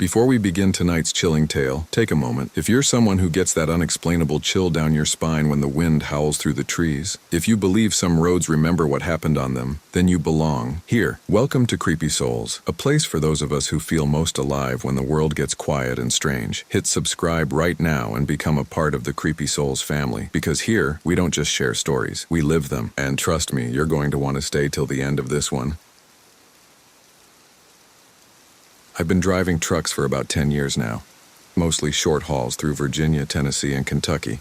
Before we begin tonight's chilling tale, take a moment. If you're someone who gets that unexplainable chill down your spine when the wind howls through the trees, if you believe some roads remember what happened on them, then you belong here. Welcome to Creepy Souls, a place for those of us who feel most alive when the world gets quiet and strange. Hit subscribe right now and become a part of the Creepy Souls family, because here, we don't just share stories, we live them. And trust me, you're going to want to stay till the end of this one. I've been driving trucks for about 10 years now, mostly short hauls through Virginia, Tennessee, and Kentucky.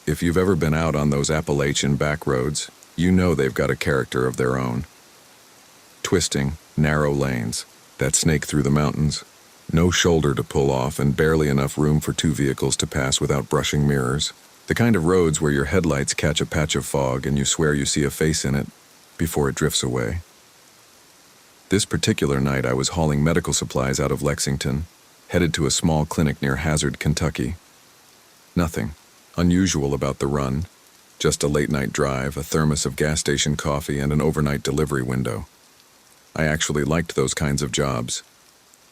If you've ever been out on those Appalachian back roads, you know they've got a character of their own. Twisting, narrow lanes that snake through the mountains, no shoulder to pull off and barely enough room for two vehicles to pass without brushing mirrors. The kind of roads where your headlights catch a patch of fog and you swear you see a face in it before it drifts away. This particular night, I was hauling medical supplies out of Lexington, headed to a small clinic near Hazard, Kentucky. Nothing unusual about the run, just a late-night drive, a thermos of gas station coffee, and an overnight delivery window. I actually liked those kinds of jobs.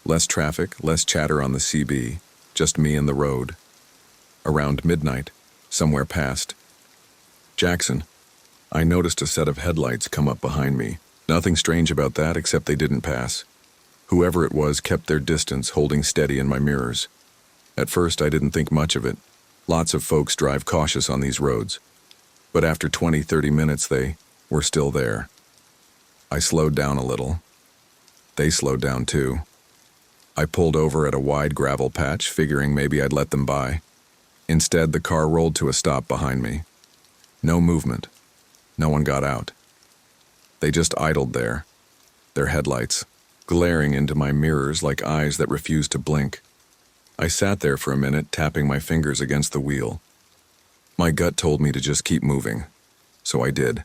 Less traffic, less chatter on the CB, just me and the road. Around midnight, somewhere past Jackson, I noticed a set of headlights come up behind me. Nothing strange about that, except they didn't pass. Whoever it was kept their distance, holding steady in my mirrors. At first, I didn't think much of it. Lots of folks drive cautious on these roads. But after 20-30 minutes, they were still there. I slowed down a little. They slowed down too. I pulled over at a wide gravel patch, figuring maybe I'd let them by. Instead, the car rolled to a stop behind me. No movement. No one got out. They just idled there, their headlights glaring into my mirrors like eyes that refused to blink. I sat there for a minute, tapping my fingers against the wheel. My gut told me to just keep moving, so I did.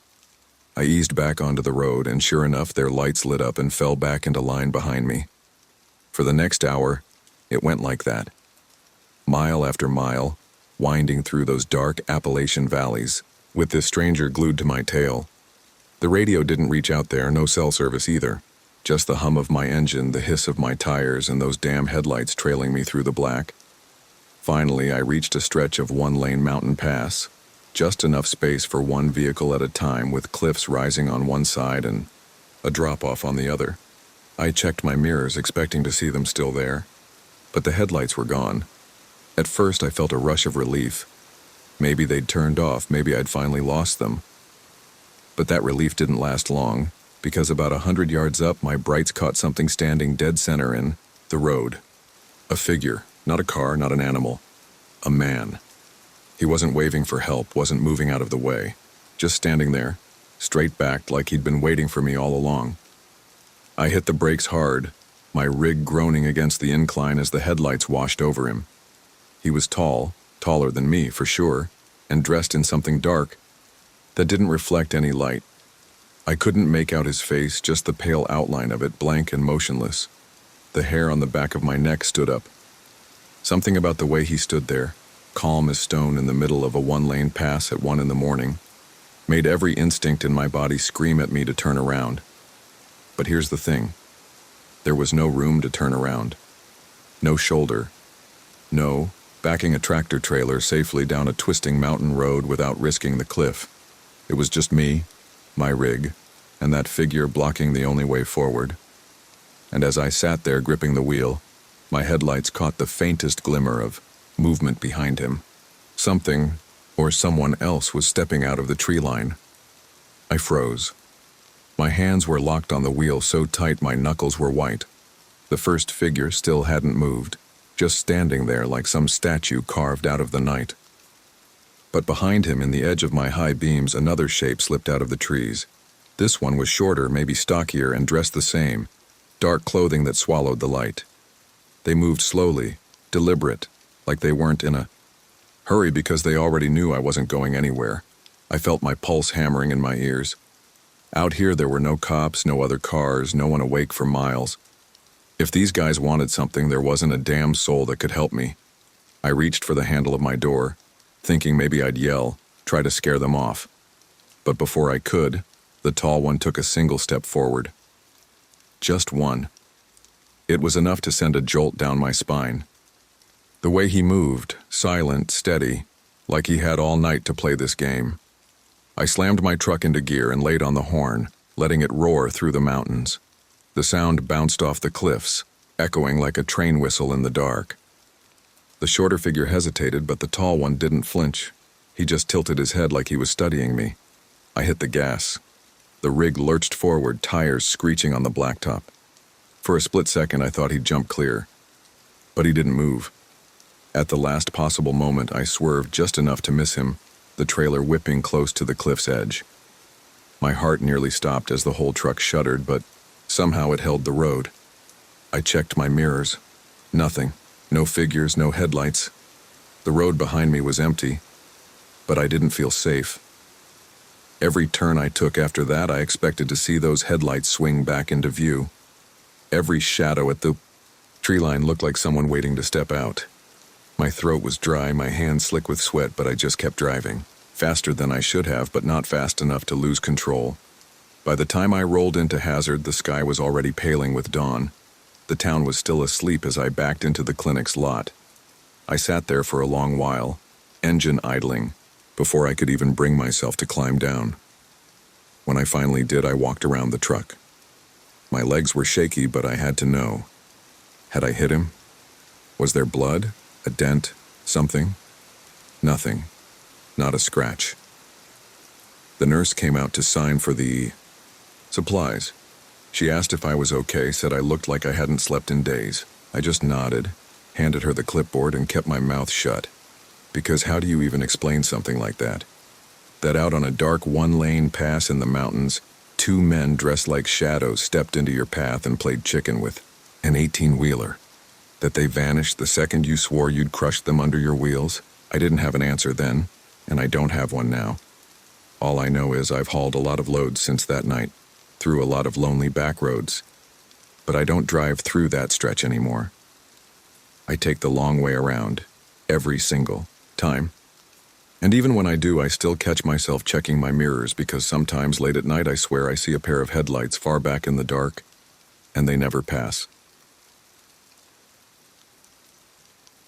I eased back onto the road, and sure enough, their lights lit up and fell back into line behind me. For the next hour, it went like that. Mile after mile, winding through those dark Appalachian valleys, with this stranger glued to my tail. The radio didn't reach out there, no cell service either. Just the hum of my engine, the hiss of my tires, and those damn headlights trailing me through the black. Finally, I reached a stretch of one-lane mountain pass. Just enough space for one vehicle at a time, with cliffs rising on one side and a drop-off on the other. I checked my mirrors, expecting to see them still there. But the headlights were gone. At first, I felt a rush of relief. Maybe they'd turned off, maybe I'd finally lost them. But that relief didn't last long, because about 100 yards up, my brights caught something standing dead center in the road. A figure, not a car, not an animal. A man. He wasn't waving for help, wasn't moving out of the way. Just standing there, straight-backed like he'd been waiting for me all along. I hit the brakes hard, my rig groaning against the incline as the headlights washed over him. He was tall, taller than me for sure, and dressed in something dark that didn't reflect any light. I couldn't make out his face, just the pale outline of it, blank and motionless. The hair on the back of my neck stood up. Something about the way he stood there, calm as stone in the middle of a one-lane pass at 1 a.m, made every instinct in my body scream at me to turn around. But here's the thing. There was no room to turn around. No shoulder. No backing a tractor trailer safely down a twisting mountain road without risking the cliff. It was just me, my rig, and that figure blocking the only way forward. And as I sat there gripping the wheel, my headlights caught the faintest glimmer of movement behind him. Something, or someone else, was stepping out of the tree line. I froze. My hands were locked on the wheel so tight my knuckles were white. The first figure still hadn't moved, just standing there like some statue carved out of the night. But behind him, in the edge of my high beams, another shape slipped out of the trees. This one was shorter, maybe stockier, and dressed the same. Dark clothing that swallowed the light. They moved slowly, deliberate, like they weren't in a hurry because they already knew I wasn't going anywhere. I felt my pulse hammering in my ears. Out here there were no cops, no other cars, no one awake for miles. If these guys wanted something, there wasn't a damn soul that could help me. I reached for the handle of my door, thinking maybe I'd yell, try to scare them off. But before I could, the tall one took a single step forward. Just one. It was enough to send a jolt down my spine. The way he moved, silent, steady, like he had all night to play this game. I slammed my truck into gear and laid on the horn, letting it roar through the mountains. The sound bounced off the cliffs, echoing like a train whistle in the dark. The shorter figure hesitated, but the tall one didn't flinch. He just tilted his head like he was studying me. I hit the gas. The rig lurched forward, tires screeching on the blacktop. For a split second, I thought he'd jump clear. But he didn't move. At the last possible moment, I swerved just enough to miss him, the trailer whipping close to the cliff's edge. My heart nearly stopped as the whole truck shuddered, but somehow it held the road. I checked my mirrors. Nothing. No figures, no headlights. The road behind me was empty, but I didn't feel safe. Every turn I took after that, I expected to see those headlights swing back into view. Every shadow at the tree line looked like someone waiting to step out. My throat was dry, my hands slick with sweat, but I just kept driving. Faster than I should have, but not fast enough to lose control. By the time I rolled into Hazard, the sky was already paling with dawn. The town was still asleep as I backed into the clinic's lot. I sat there for a long while, engine idling, before I could even bring myself to climb down. When I finally did, I walked around the truck. My legs were shaky, but I had to know. Had I hit him? Was there blood? A dent? Something? Nothing. Not a scratch. The nurse came out to sign for the supplies. She asked if I was okay, said I looked like I hadn't slept in days. I just nodded, handed her the clipboard, and kept my mouth shut. Because how do you even explain something like that? That out on a dark one-lane pass in the mountains, two men dressed like shadows stepped into your path and played chicken with an 18-wheeler. That they vanished the second you swore you'd crush them under your wheels? I didn't have an answer then, and I don't have one now. All I know is I've hauled a lot of loads since that night, through a lot of lonely back roads. But I don't drive through that stretch anymore. I take the long way around, every single time. And even when I do, I still catch myself checking my mirrors because sometimes late at night I swear I see a pair of headlights far back in the dark, and they never pass.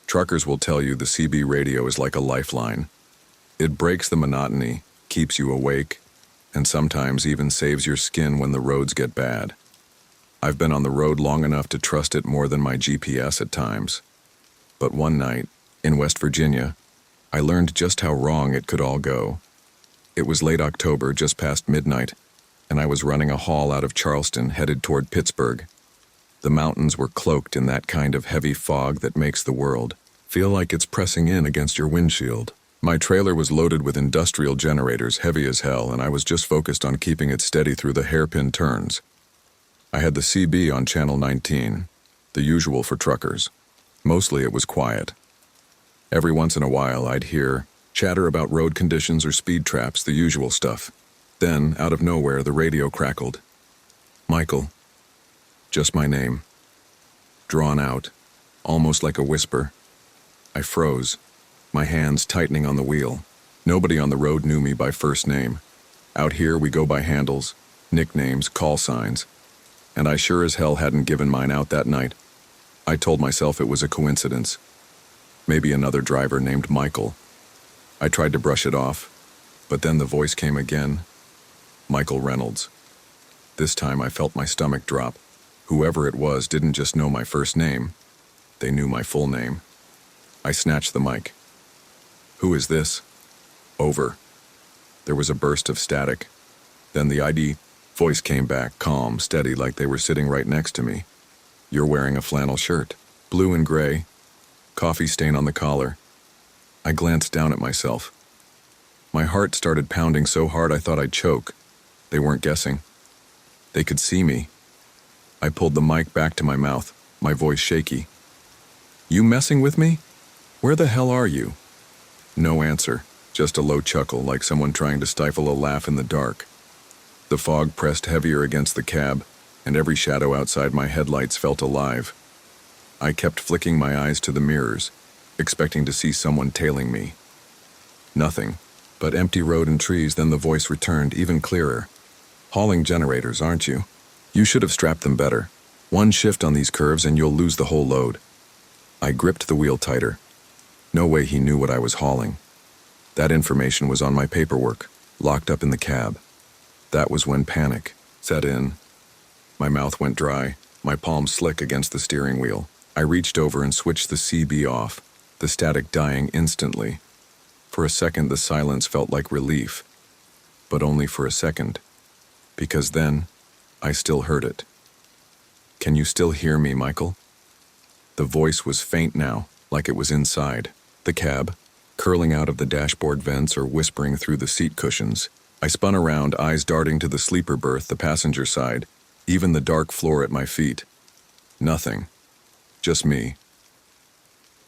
Truckers will tell you the CB radio is like a lifeline. It breaks the monotony, keeps you awake, and sometimes even saves your skin when the roads get bad. I've been on the road long enough to trust it more than my GPS at times. But one night, in West Virginia, I learned just how wrong it could all go. It was late October, just past midnight, and I was running a haul out of Charleston headed toward Pittsburgh. The mountains were cloaked in that kind of heavy fog that makes the world feel like it's pressing in against your windshield. My trailer was loaded with industrial generators, heavy as hell, and I was just focused on keeping it steady through the hairpin turns. I had the CB on Channel 19, the usual for truckers. Mostly it was quiet. Every once in a while I'd hear chatter about road conditions or speed traps, the usual stuff. Then, out of nowhere, the radio crackled. Michael. Just my name. Drawn out, almost like a whisper. I froze, my hands tightening on the wheel. Nobody on the road knew me by first name. Out here we go by handles, nicknames, call signs. And I sure as hell hadn't given mine out that night. I told myself it was a coincidence. Maybe another driver named Michael. I tried to brush it off, but then the voice came again. Michael Reynolds. This time I felt my stomach drop. Whoever it was didn't just know my first name. They knew my full name. I snatched the mic. Who is this? Over. There was a burst of static. Then the ID voice came back, calm, steady, like they were sitting right next to me. You're wearing a flannel shirt, blue and gray, coffee stain on the collar. I glanced down at myself. My heart started pounding so hard I thought I'd choke. They weren't guessing. They could see me. I pulled the mic back to my mouth, my voice shaky. You messing with me? Where the hell are you? No answer, just a low chuckle like someone trying to stifle a laugh in the dark. The fog pressed heavier against the cab, and every shadow outside my headlights felt alive. I kept flicking my eyes to the mirrors, expecting to see someone tailing me. Nothing, but empty road and trees. Then the voice returned, even clearer. Hauling generators, aren't you? You should have strapped them better. One shift on these curves and you'll lose the whole load. I gripped the wheel tighter. No way he knew what I was hauling. That information was on my paperwork, locked up in the cab. That was when panic set in. My mouth went dry, my palms slick against the steering wheel. I reached over and switched the CB off, the static dying instantly. For a second, the silence felt like relief. But only for a second. Because then, I still heard it. "Can you still hear me, Michael?" The voice was faint now, like it was inside the cab, curling out of the dashboard vents or whispering through the seat cushions. I spun around, eyes darting to the sleeper berth, the passenger side, even the dark floor at my feet. Nothing. Just me.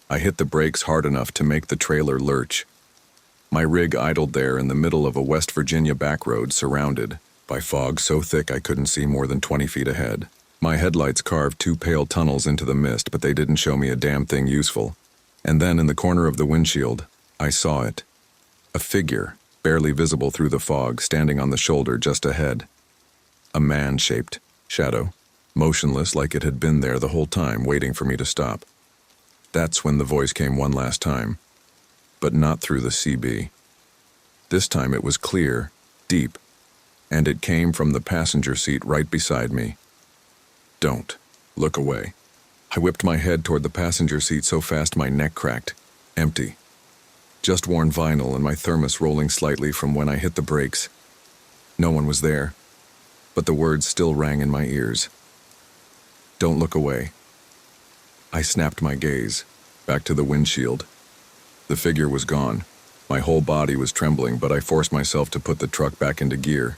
I hit the brakes hard enough to make the trailer lurch. My rig idled there in the middle of a West Virginia back road surrounded by fog so thick I couldn't see more than 20 feet ahead. My headlights carved two pale tunnels into the mist, but they didn't show me a damn thing useful. And then in the corner of the windshield, I saw it. A figure, barely visible through the fog, standing on the shoulder just ahead. A man-shaped shadow, motionless like it had been there the whole time, waiting for me to stop. That's when the voice came one last time, but not through the CB. This time it was clear, deep, and it came from the passenger seat right beside me. "Don't look away." I whipped my head toward the passenger seat so fast my neck cracked. Empty. Just worn vinyl and my thermos rolling slightly from when I hit the brakes. No one was there, but the words still rang in my ears. "Don't look away." I snapped my gaze, back to the windshield. The figure was gone. My whole body was trembling, but I forced myself to put the truck back into gear.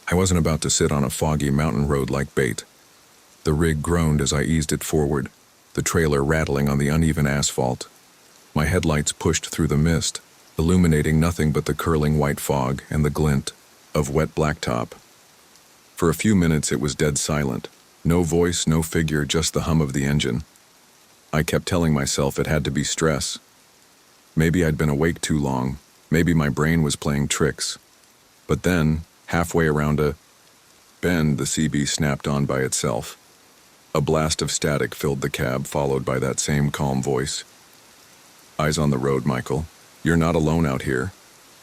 I wasn't about to sit on a foggy mountain road like bait. The rig groaned as I eased it forward, the trailer rattling on the uneven asphalt. My headlights pushed through the mist, illuminating nothing but the curling white fog and the glint of wet blacktop. For a few minutes it was dead silent. No voice, no figure, just the hum of the engine. I kept telling myself it had to be stress. Maybe I'd been awake too long. Maybe my brain was playing tricks. But then, halfway around a bend, the CB snapped on by itself. A blast of static filled the cab, followed by that same calm voice. "Eyes on the road, Michael. You're not alone out here."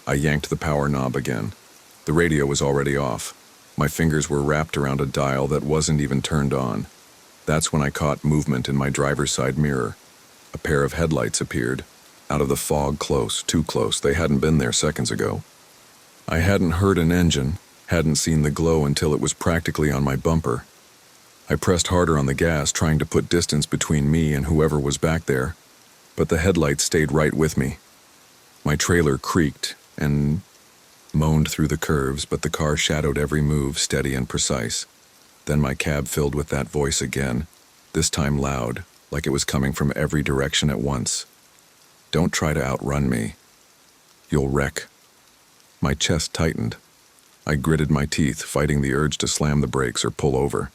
I yanked the power knob again. The radio was already off. My fingers were wrapped around a dial that wasn't even turned on. That's when I caught movement in my driver's side mirror. A pair of headlights appeared, out of the fog, close, too close. They hadn't been there seconds ago. I hadn't heard an engine, hadn't seen the glow until it was practically on my bumper. I pressed harder on the gas, trying to put distance between me and whoever was back there, but the headlights stayed right with me. My trailer creaked and moaned through the curves, but the car shadowed every move, steady and precise. Then my cab filled with that voice again, this time loud, like it was coming from every direction at once. "Don't try to outrun me. You'll wreck." My chest tightened. I gritted my teeth, fighting the urge to slam the brakes or pull over.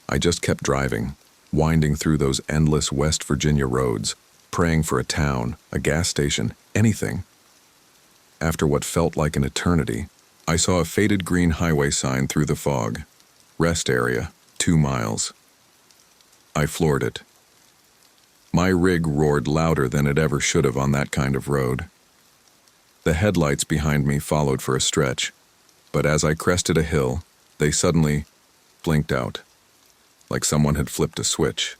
I just kept driving, winding through those endless West Virginia roads, praying for a town, a gas station, anything. After what felt like an eternity, I saw a faded green highway sign through the fog. Rest area, 2 miles. I floored it. My rig roared louder than it ever should have on that kind of road. The headlights behind me followed for a stretch, but as I crested a hill, they suddenly blinked out, like someone had flipped a switch.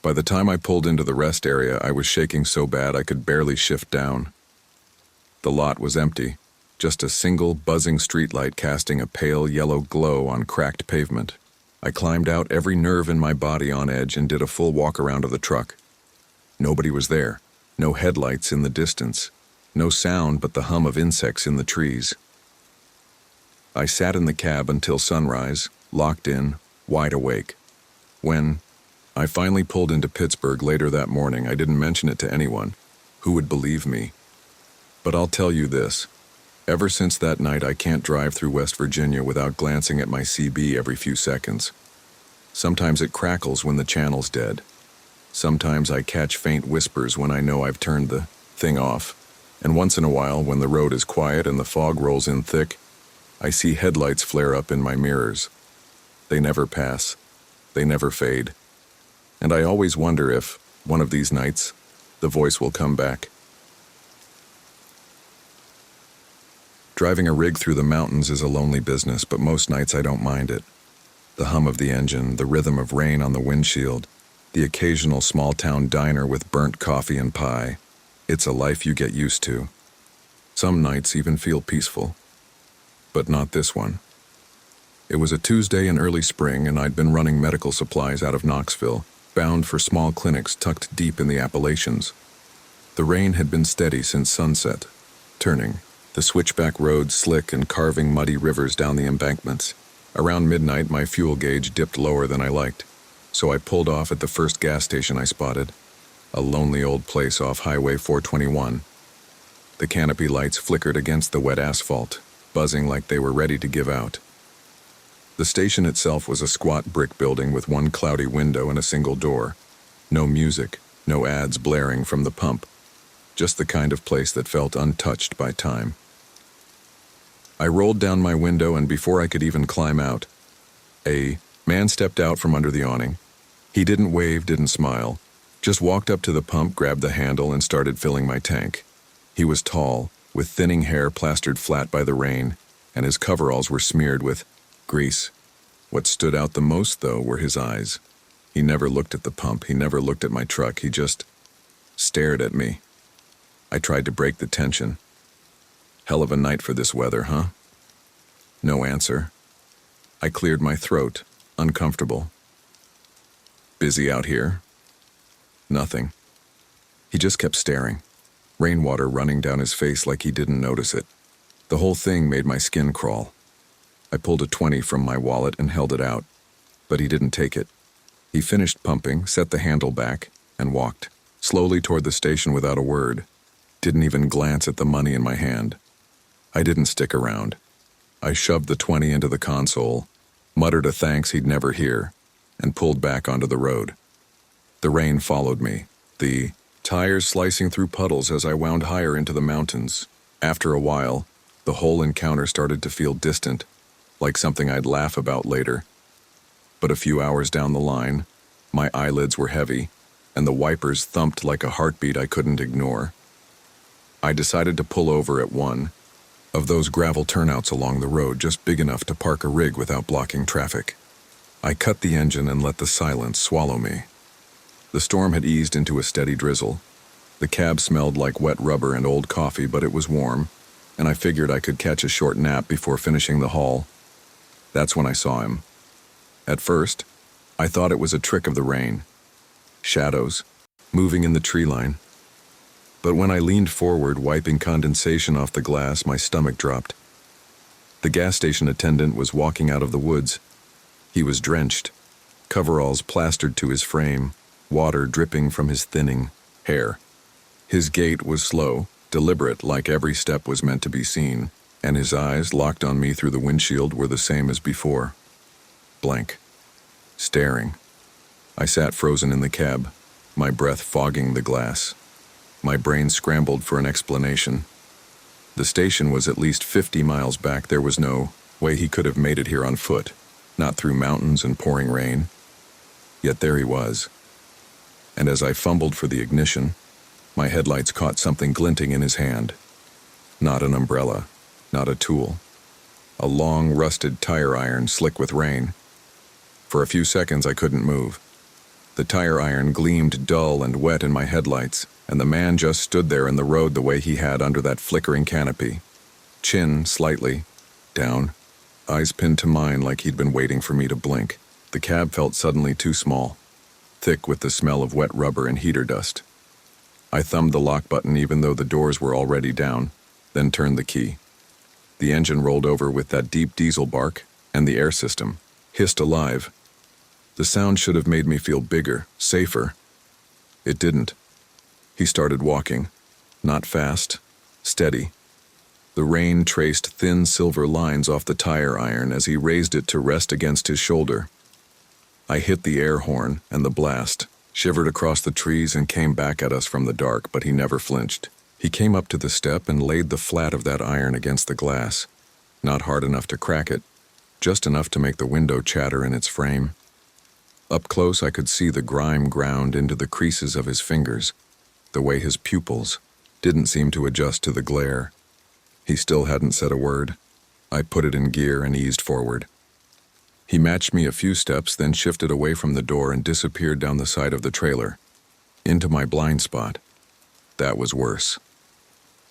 By the time I pulled into the rest area, I was shaking so bad I could barely shift down. The lot was empty, just a single buzzing streetlight casting a pale yellow glow on cracked pavement. I climbed out, every nerve in my body on edge, and did a full walk around of the truck. Nobody was there, no headlights in the distance, no sound but the hum of insects in the trees. I sat in the cab until sunrise, locked in, wide awake. When I finally pulled into Pittsburgh later that morning, I didn't mention it to anyone. Who would believe me? But I'll tell you this. Ever since that night, I can't drive through West Virginia without glancing at my CB every few seconds. Sometimes it crackles when the channel's dead. Sometimes I catch faint whispers when I know I've turned the thing off. And once in a while, when the road is quiet and the fog rolls in thick, I see headlights flare up in my mirrors. They never pass. They never fade. And I always wonder if, one of these nights, the voice will come back. Driving a rig through the mountains is a lonely business, but most nights I don't mind it. The hum of the engine, the rhythm of rain on the windshield, the occasional small-town diner with burnt coffee and pie. It's a life you get used to. Some nights even feel peaceful. But not this one. It was a Tuesday in early spring, and I'd been running medical supplies out of Knoxville, bound for small clinics tucked deep in the Appalachians. The rain had been steady since sunset, turning, the switchback roads slick and carving muddy rivers down the embankments. Around midnight, my fuel gauge dipped lower than I liked, so I pulled off at the first gas station I spotted, a lonely old place off Highway 421. The canopy lights flickered against the wet asphalt, buzzing like they were ready to give out. The station itself was a squat brick building with one cloudy window and a single door. No music, no ads blaring from the pump. Just the kind of place that felt untouched by time. I rolled down my window, and before I could even climb out, a man stepped out from under the awning. He didn't wave, didn't smile, just walked up to the pump, grabbed the handle, and started filling my tank. He was tall, with thinning hair plastered flat by the rain, and his coveralls were smeared with grease. What stood out the most, though, were his eyes. He never looked at the pump, he never looked at my truck, he just stared at me. I tried to break the tension. Hell of a night for this weather, huh? No answer. I cleared my throat, uncomfortable. Busy out here? Nothing. He just kept staring, rainwater running down his face like he didn't notice it. The whole thing made my skin crawl. I pulled a 20 from my wallet and held it out, but he didn't take it. He finished pumping, set the handle back, and walked, slowly toward the station without a word. Didn't even glance at the money in my hand. I didn't stick around. I shoved the 20 into the console, muttered a thanks he'd never hear, and pulled back onto the road. The rain followed me, the tires slicing through puddles as I wound higher into the mountains. After a while, the whole encounter started to feel distant, like something I'd laugh about later. But a few hours down the line, my eyelids were heavy, and the wipers thumped like a heartbeat I couldn't ignore. I decided to pull over at one of those gravel turnouts along the road, just big enough to park a rig without blocking traffic. I cut the engine and let the silence swallow me. The storm had eased into a steady drizzle. The cab smelled like wet rubber and old coffee, but it was warm, and I figured I could catch a short nap before finishing the haul. That's when I saw him. At first, I thought it was a trick of the rain. Shadows, moving in the tree line. But when I leaned forward, wiping condensation off the glass, my stomach dropped. The gas station attendant was walking out of the woods. He was drenched, coveralls plastered to his frame, water dripping from his thinning hair. His gait was slow, deliberate, like every step was meant to be seen, and his eyes, locked on me through the windshield, were the same as before. Blank. Staring. I sat frozen in the cab, my breath fogging the glass. My brain scrambled for an explanation. The station was at least 50 miles back. There was no way he could have made it here on foot, not through mountains and pouring rain. Yet there he was. And as I fumbled for the ignition, my headlights caught something glinting in his hand. Not an umbrella, not a tool. A long, rusted tire iron, slick with rain. For a few seconds I couldn't move. The tire iron gleamed dull and wet in my headlights, and the man just stood there in the road the way he had under that flickering canopy. Chin slightly down, eyes pinned to mine like he'd been waiting for me to blink. The cab felt suddenly too small, thick with the smell of wet rubber and heater dust. I thumbed the lock button even though the doors were already down, then turned the key. The engine rolled over with that deep diesel bark, and the air system hissed alive. The sound should have made me feel bigger, safer. It didn't. He started walking, not fast, steady. The rain traced thin silver lines off the tire iron as he raised it to rest against his shoulder. I hit the air horn, and the blast shivered across the trees and came back at us from the dark, but he never flinched. He came up to the step and laid the flat of that iron against the glass, not hard enough to crack it, just enough to make the window chatter in its frame. Up close, I could see the grime ground into the creases of his fingers, the way his pupils didn't seem to adjust to the glare. He still hadn't said a word. I put it in gear and eased forward. He matched me a few steps, then shifted away from the door and disappeared down the side of the trailer, into my blind spot. That was worse.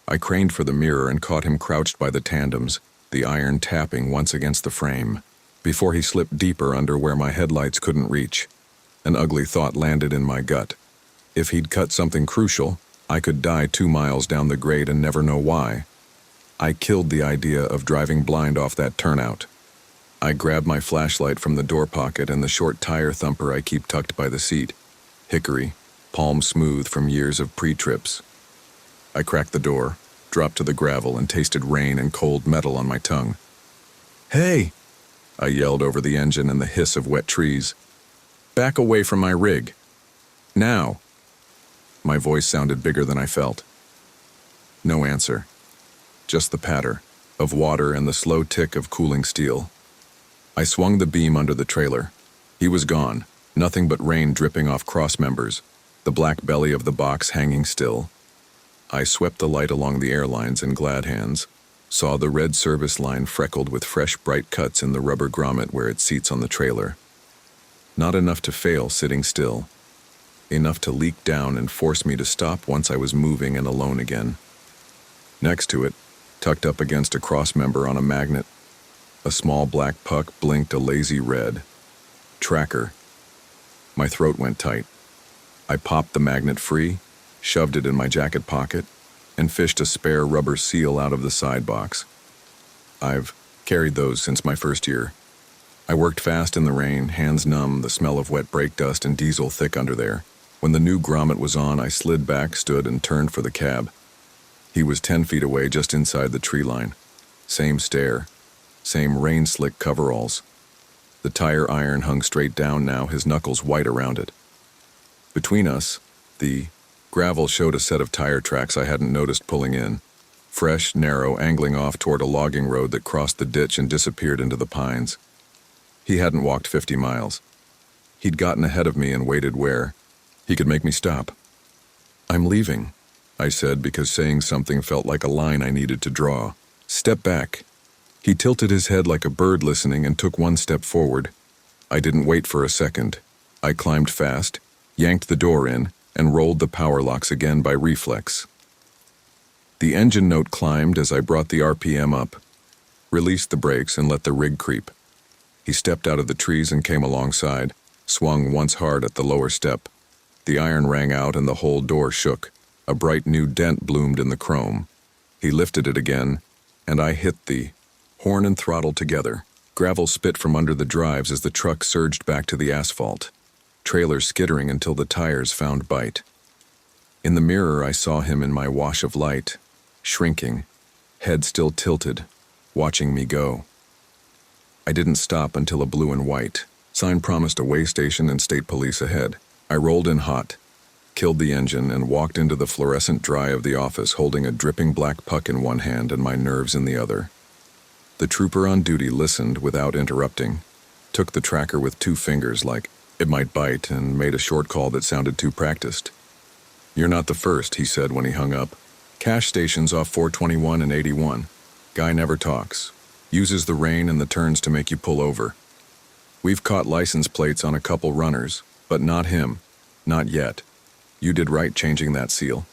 I craned for the mirror and caught him crouched by the tandems, the iron tapping once against the frame, before he slipped deeper under where my headlights couldn't reach. An ugly thought landed in my gut. If he'd cut something crucial, I could die 2 miles down the grade and never know why. I killed the idea of driving blind off that turnout. I grabbed my flashlight from the door pocket and the short tire thumper I keep tucked by the seat. Hickory, palm smooth from years of pre-trips. I cracked the door, dropped to the gravel, and tasted rain and cold metal on my tongue. "Hey!" I yelled over the engine and the hiss of wet trees. "Back away from my rig. Now!" My voice sounded bigger than I felt. No answer. Just the patter of water and the slow tick of cooling steel. I swung the beam under the trailer. He was gone, nothing but rain dripping off cross members, the black belly of the box hanging still. I swept the light along the airlines and glad hands, saw the red service line freckled with fresh bright cuts in the rubber grommet where it seats on the trailer. Not enough to fail sitting still. Enough to leak down and force me to stop once I was moving and alone again. Next to it, tucked up against a cross member on a magnet, a small black puck blinked a lazy red. Tracker. My throat went tight. I popped the magnet free, shoved it in my jacket pocket, and fished a spare rubber seal out of the side box. I've carried those since my first year. I worked fast in the rain, hands numb, the smell of wet brake dust and diesel thick under there. When the new grommet was on, I slid back, stood, and turned for the cab. He was 10 feet away, just inside the tree line. Same stare, same rain-slick coveralls. The tire iron hung straight down now, his knuckles white around it. Between us, the gravel showed a set of tire tracks I hadn't noticed pulling in. Fresh, narrow, angling off toward a logging road that crossed the ditch and disappeared into the pines. He hadn't walked 50 miles. He'd gotten ahead of me and waited where he could make me stop. "I'm leaving," I said, because saying something felt like a line I needed to draw. "Step back." He tilted his head like a bird listening and took 1 step forward. I didn't wait for a second. I climbed fast, yanked the door in, and rolled the power locks again by reflex. The engine note climbed as I brought the RPM up, released the brakes, and let the rig creep. He stepped out of the trees and came alongside, swung once hard at the lower step. The iron rang out and the whole door shook. A bright new dent bloomed in the chrome. He lifted it again, and I hit the horn and throttle together. Gravel spit from under the drives as the truck surged back to the asphalt, trailer skittering until the tires found bite. In the mirror, I saw him in my wash of light, shrinking, head still tilted, watching me go. I didn't stop until a blue and white sign promised a way station and state police ahead. I rolled in hot, killed the engine, and walked into the fluorescent dry of the office holding a dripping black puck in one hand and my nerves in the other. The trooper on duty listened without interrupting, took the tracker with 2 fingers like it might bite, and made a short call that sounded too practiced. "You're not the first," he said when he hung up. "Cash stations off 421 and 81. Guy never talks. Uses the rain and the turns to make you pull over. We've caught license plates on a couple runners, but not him. Not yet. You did right changing that seal."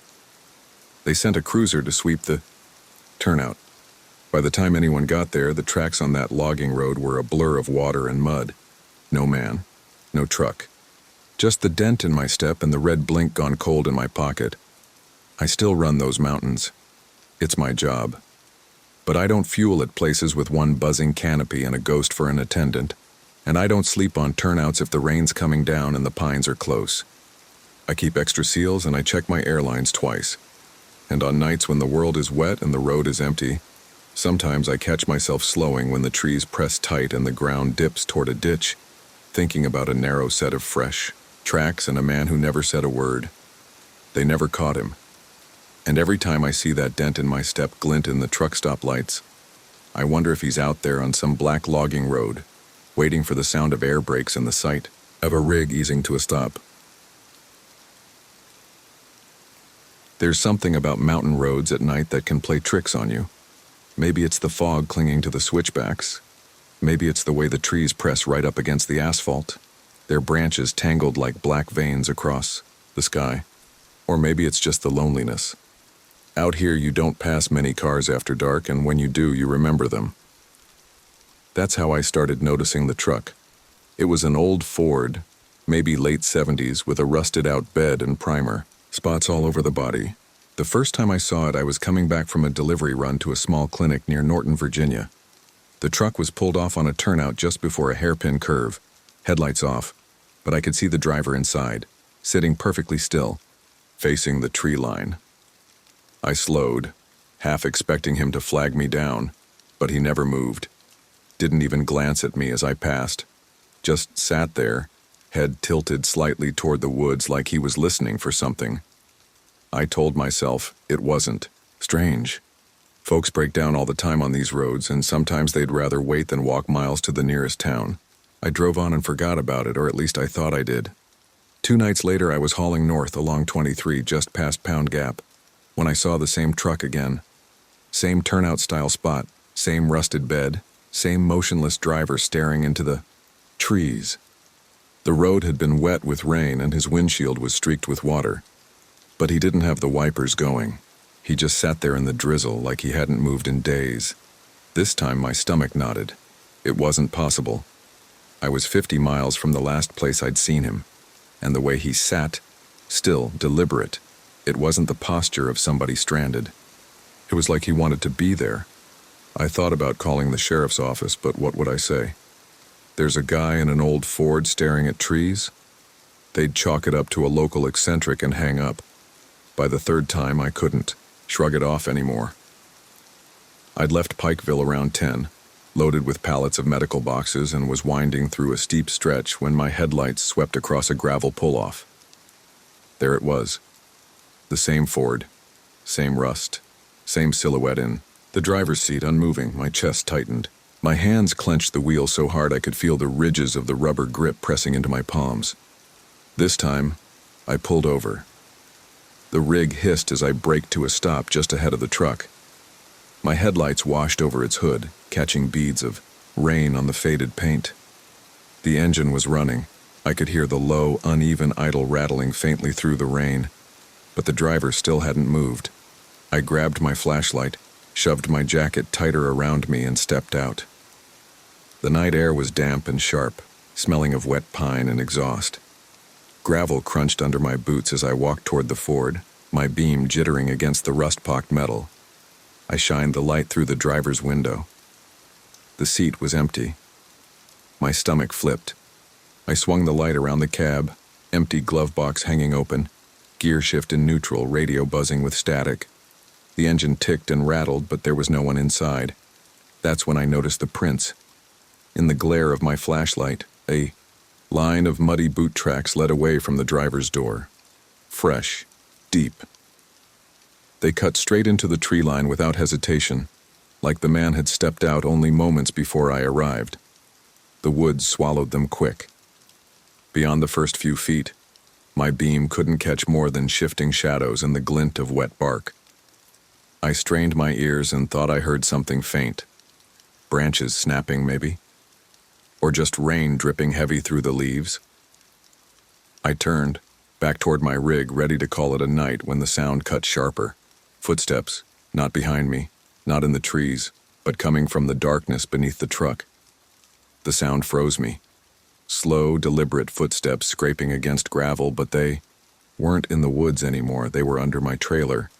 They sent a cruiser to sweep the turnout. By the time anyone got there, the tracks on that logging road were a blur of water and mud. No man, no truck. Just the dent in my step and the red blink gone cold in my pocket. I still run those mountains. It's my job. But I don't fuel at places with 1 buzzing canopy and a ghost for an attendant. And I don't sleep on turnouts if the rain's coming down and the pines are close. I keep extra seals and I check my airlines twice. And on nights when the world is wet and the road is empty, sometimes I catch myself slowing when the trees press tight and the ground dips toward a ditch, thinking about a narrow set of fresh tracks and a man who never said a word. They never caught him. And every time I see that dent in my step glint in the truck stop lights, I wonder if he's out there on some black logging road, waiting for the sound of air brakes in the sight. of a rig easing to a stop. There's something about mountain roads at night that can play tricks on you. Maybe it's the fog clinging to the switchbacks. Maybe it's the way the trees press right up against the asphalt, their branches tangled like black veins across the sky. Or maybe it's just the loneliness. Out here you don't pass many cars after dark, and when you do, you remember them. That's how I started noticing the truck. It was an old Ford, maybe late 70s, with a rusted-out bed and primer, spots all over the body. The first time I saw it, I was coming back from a delivery run to a small clinic near Norton, Virginia. The truck was pulled off on a turnout just before a hairpin curve, headlights off, but I could see the driver inside, sitting perfectly still, facing the tree line. I slowed, half expecting him to flag me down, but he never moved. Didn't even glance at me as I passed. Just sat there, head tilted slightly toward the woods like he was listening for something. I told myself it wasn't. Strange. Folks break down all the time on these roads, and sometimes they'd rather wait than walk miles to the nearest town. I drove on and forgot about it, or at least I thought I did. 2 nights later, I was hauling north along 23 just past Pound Gap, when I saw the same truck again. Same turnout-style spot, same rusted bed, same motionless driver staring into the trees. The road had been wet with rain and his windshield was streaked with water. But he didn't have the wipers going. He just sat there in the drizzle like he hadn't moved in days. This time my stomach knotted. It wasn't possible. I was 50 miles from the last place I'd seen him, and the way he sat, still, deliberate, it wasn't the posture of somebody stranded. It was like he wanted to be there. I thought about calling the sheriff's office, but what would I say? There's a guy in an old Ford staring at trees? They'd chalk it up to a local eccentric and hang up. By the 3rd time, I couldn't shrug it off anymore. I'd left Pikeville around 10, loaded with pallets of medical boxes, and was winding through a steep stretch when my headlights swept across a gravel pull-off. There it was. The same Ford, same rust, same silhouette in the driver's seat, unmoving. My chest tightened. My hands clenched the wheel so hard I could feel the ridges of the rubber grip pressing into my palms. This time, I pulled over. The rig hissed as I braked to a stop just ahead of the truck. My headlights washed over its hood, catching beads of rain on the faded paint. The engine was running. I could hear the low, uneven idle rattling faintly through the rain, but the driver still hadn't moved. I grabbed my flashlight, shoved my jacket tighter around me, and stepped out. The night air was damp and sharp, smelling of wet pine and exhaust. Gravel crunched under my boots as I walked toward the Ford, my beam jittering against the rust-pocked metal. I shined the light through the driver's window. The seat was empty. My stomach flipped. I swung the light around the cab, empty glove box hanging open, gear shift in neutral, radio buzzing with static. The engine ticked and rattled, but there was no one inside. That's when I noticed the prints. In the glare of my flashlight, a line of muddy boot tracks led away from the driver's door. Fresh, deep. They cut straight into the tree line without hesitation, like the man had stepped out only moments before I arrived. The woods swallowed them quick. Beyond the first few feet, my beam couldn't catch more than shifting shadows and the glint of wet bark. I strained my ears and thought I heard something faint. Branches snapping, maybe? Or just rain dripping heavy through the leaves? I turned, back toward my rig, ready to call it a night when the sound cut sharper. Footsteps, not behind me, not in the trees, but coming from the darkness beneath the truck. The sound froze me. Slow, deliberate footsteps scraping against gravel, but they weren't in the woods anymore. They were under my trailer.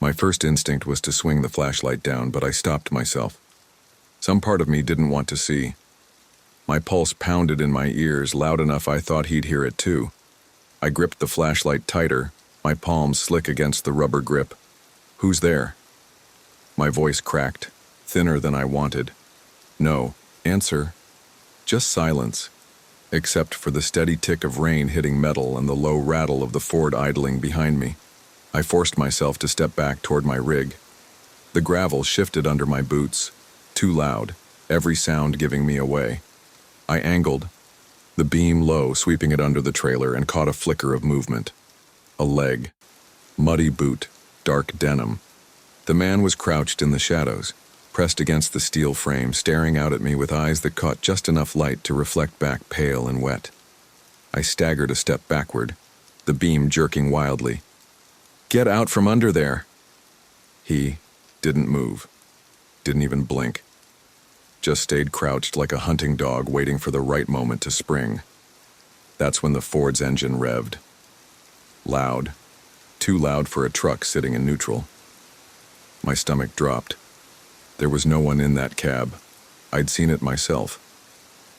My first instinct was to swing the flashlight down, but I stopped myself. Some part of me didn't want to see. My pulse pounded in my ears, loud enough I thought he'd hear it too. I gripped the flashlight tighter, my palms slick against the rubber grip. "Who's there?" My voice cracked, thinner than I wanted. No answer, just silence, except for the steady tick of rain hitting metal and the low rattle of the Ford idling behind me. I forced myself to step back toward my rig. The gravel shifted under my boots, too loud, every sound giving me away. I angled, the beam low, sweeping it under the trailer, and caught a flicker of movement. A leg. Muddy boot. Dark denim. The man was crouched in the shadows, pressed against the steel frame, staring out at me with eyes that caught just enough light to reflect back pale and wet. I staggered a step backward, the beam jerking wildly. "Get out from under there!" He didn't move, didn't even blink. Just stayed crouched like a hunting dog waiting for the right moment to spring. That's when the Ford's engine revved. Loud. Too loud for a truck sitting in neutral. My stomach dropped. There was no one in that cab. I'd seen it myself.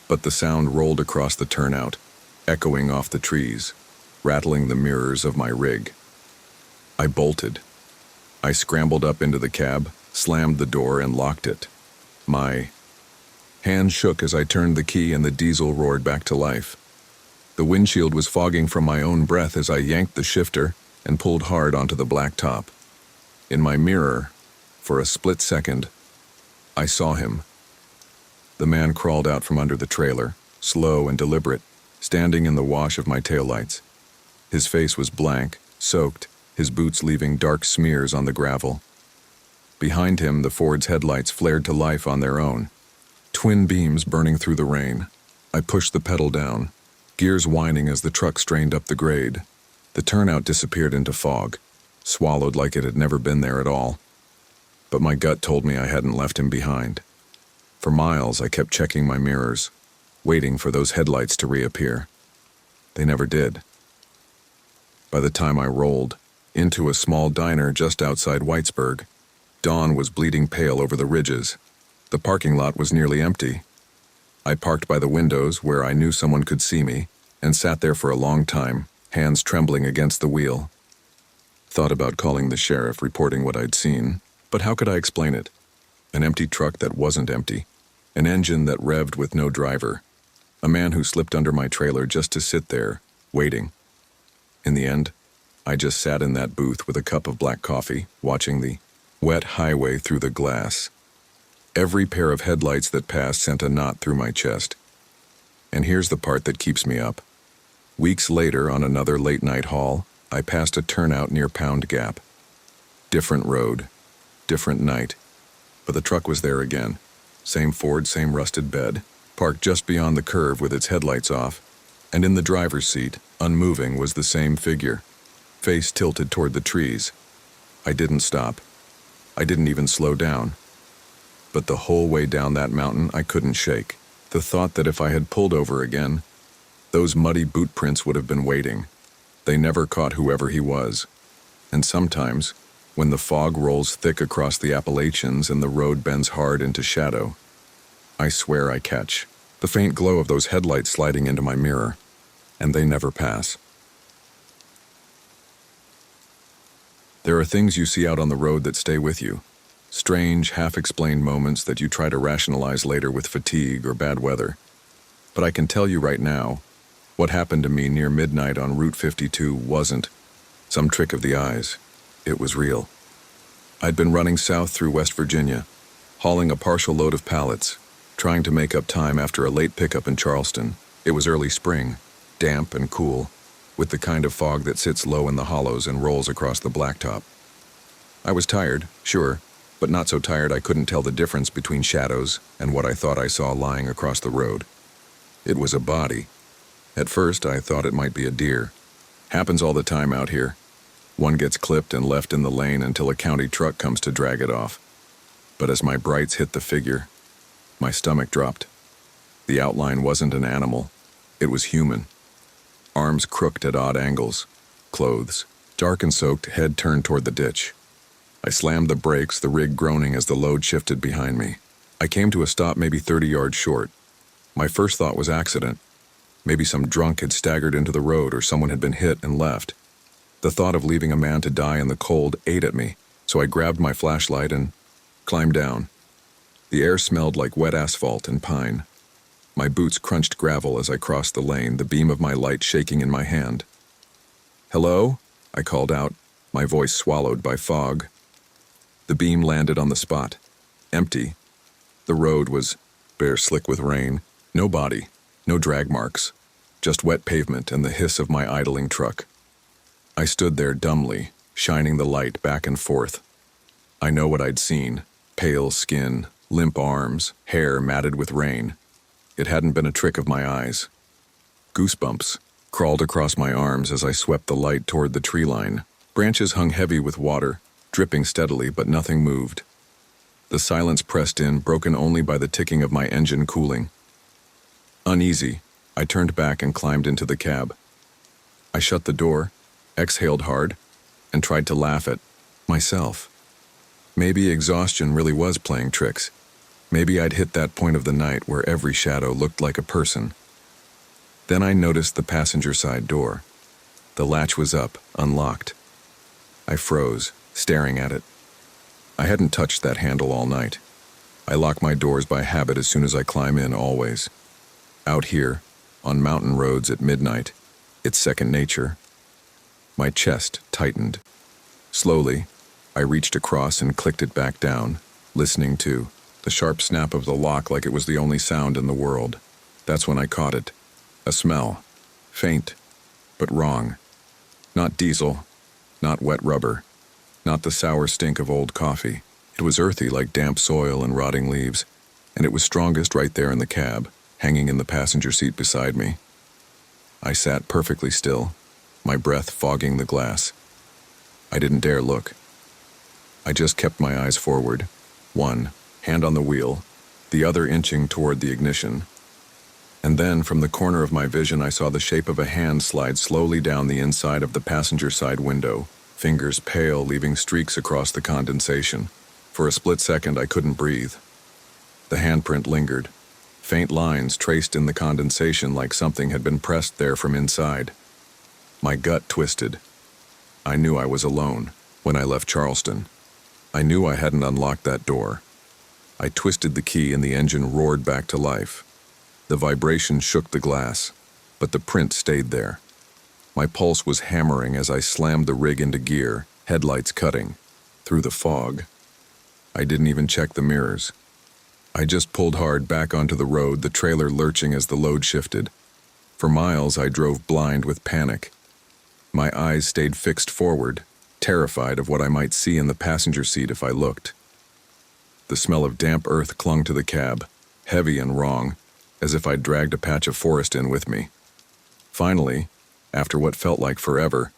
But the sound rolled across the turnout, echoing off the trees, rattling the mirrors of my rig. I bolted. I scrambled up into the cab, slammed the door, and locked it. My hand shook as I turned the key and the diesel roared back to life. The windshield was fogging from my own breath as I yanked the shifter and pulled hard onto the black top. In my mirror, for a split second, I saw him. The man crawled out from under the trailer, slow and deliberate, standing in the wash of my taillights. His face was blank, soaked, his boots leaving dark smears on the gravel. Behind him, the Ford's headlights flared to life on their own, twin beams burning through the rain. I pushed the pedal down, gears whining as the truck strained up the grade. The turnout disappeared into fog, swallowed like it had never been there at all. But my gut told me I hadn't left him behind. For miles, I kept checking my mirrors, waiting for those headlights to reappear. They never did. By the time I rolled into a small diner just outside Whitesburg, dawn was bleeding pale over the ridges. The parking lot was nearly empty. I parked by the windows where I knew someone could see me and sat there for a long time, hands trembling against the wheel. Thought about calling the sheriff, reporting what I'd seen, but how could I explain it? An empty truck that wasn't empty, an engine that revved with no driver, a man who slipped under my trailer just to sit there, waiting. In the end, I just sat in that booth with a cup of black coffee, watching the wet highway through the glass. Every pair of headlights that passed sent a knot through my chest. And here's the part that keeps me up. Weeks later, on another late-night haul, I passed a turnout near Pound Gap. Different road, different night, but the truck was there again. Same Ford, same rusted bed, parked just beyond the curve with its headlights off, and in the driver's seat, unmoving, was the same figure, face tilted toward the trees. I didn't stop. I didn't even slow down. But the whole way down that mountain, I couldn't shake the thought that if I had pulled over again, those muddy boot prints would have been waiting. They never caught whoever he was. And sometimes, when the fog rolls thick across the Appalachians and the road bends hard into shadow, I swear I catch the faint glow of those headlights sliding into my mirror, and they never pass. There are things you see out on the road that stay with you. Strange, half-explained moments that you try to rationalize later with fatigue or bad weather. But I can tell you right now, what happened to me near midnight on Route 52 wasn't some trick of the eyes. It was real. I'd been running south through West Virginia, hauling a partial load of pallets, trying to make up time after a late pickup in Charleston. It was early spring, damp and cool, with the kind of fog that sits low in the hollows and rolls across the blacktop. I was tired, sure, but not so tired I couldn't tell the difference between shadows and what I thought I saw lying across the road. It was a body. At first, I thought it might be a deer. Happens all the time out here. One gets clipped and left in the lane until a county truck comes to drag it off. But as my brights hit the figure, my stomach dropped. The outline wasn't an animal. It was human. Arms crooked at odd angles. Clothes, dark and soaked, head turned toward the ditch. I slammed the brakes, the rig groaning as the load shifted behind me. I came to a stop maybe 30 yards short. My first thought was accident. Maybe some drunk had staggered into the road or someone had been hit and left. The thought of leaving a man to die in the cold ate at me, so I grabbed my flashlight and climbed down. The air smelled like wet asphalt and pine. My boots crunched gravel as I crossed the lane, the beam of my light shaking in my hand. "Hello?" I called out, my voice swallowed by fog. The beam landed on the spot. Empty. The road was bare, slick with rain. No body. No drag marks. just wet pavement and the hiss of my idling truck. I stood there dumbly, shining the light back and forth. I know what I'd seen: pale skin, limp arms, hair matted with rain. It hadn't been a trick of my eyes. Goosebumps crawled across my arms as I swept the light toward the tree line. Branches hung heavy with water, dripping steadily, but nothing moved. The silence pressed in, broken only by the ticking of my engine cooling. Uneasy, I turned back and climbed into the cab. I shut the door, exhaled hard, and tried to laugh at myself. Maybe exhaustion really was playing tricks. Maybe I'd hit that point of the night where every shadow looked like a person. Then I noticed the passenger side door. The latch was up, unlocked. I froze, staring at it. I hadn't touched that handle all night. I lock my doors by habit as soon as I climb in, always. Out here, on mountain roads at midnight, it's second nature. My chest tightened. Slowly, I reached across and clicked it back down, listening to the sharp snap of the lock like it was the only sound in the world. That's when I caught it. A smell. Faint, but wrong. Not diesel, not wet rubber, not the sour stink of old coffee. It was earthy like damp soil and rotting leaves, and it was strongest right there in the cab, hanging in the passenger seat beside me. I sat perfectly still, my breath fogging the glass. I didn't dare look. I just kept my eyes forward, one hand on the wheel, the other inching toward the ignition. And then, from the corner of my vision, I saw the shape of a hand slide slowly down the inside of the passenger side window, fingers pale, leaving streaks across the condensation. For a split second, I couldn't breathe. The handprint lingered, faint lines traced in the condensation like something had been pressed there from inside. My gut twisted. I knew I was alone when I left Charleston. I knew I hadn't unlocked that door. I twisted the key and the engine roared back to life. The vibration shook the glass, but the print stayed there. My pulse was hammering as I slammed the rig into gear, headlights cutting, through the fog. I didn't even check the mirrors. I just pulled hard back onto the road, the trailer lurching as the load shifted. For miles, I drove blind with panic. My eyes stayed fixed forward, terrified of what I might see in the passenger seat if I looked. The smell of damp earth clung to the cab, heavy and wrong, as if I'd dragged a patch of forest in with me. Finally, after what felt like forever,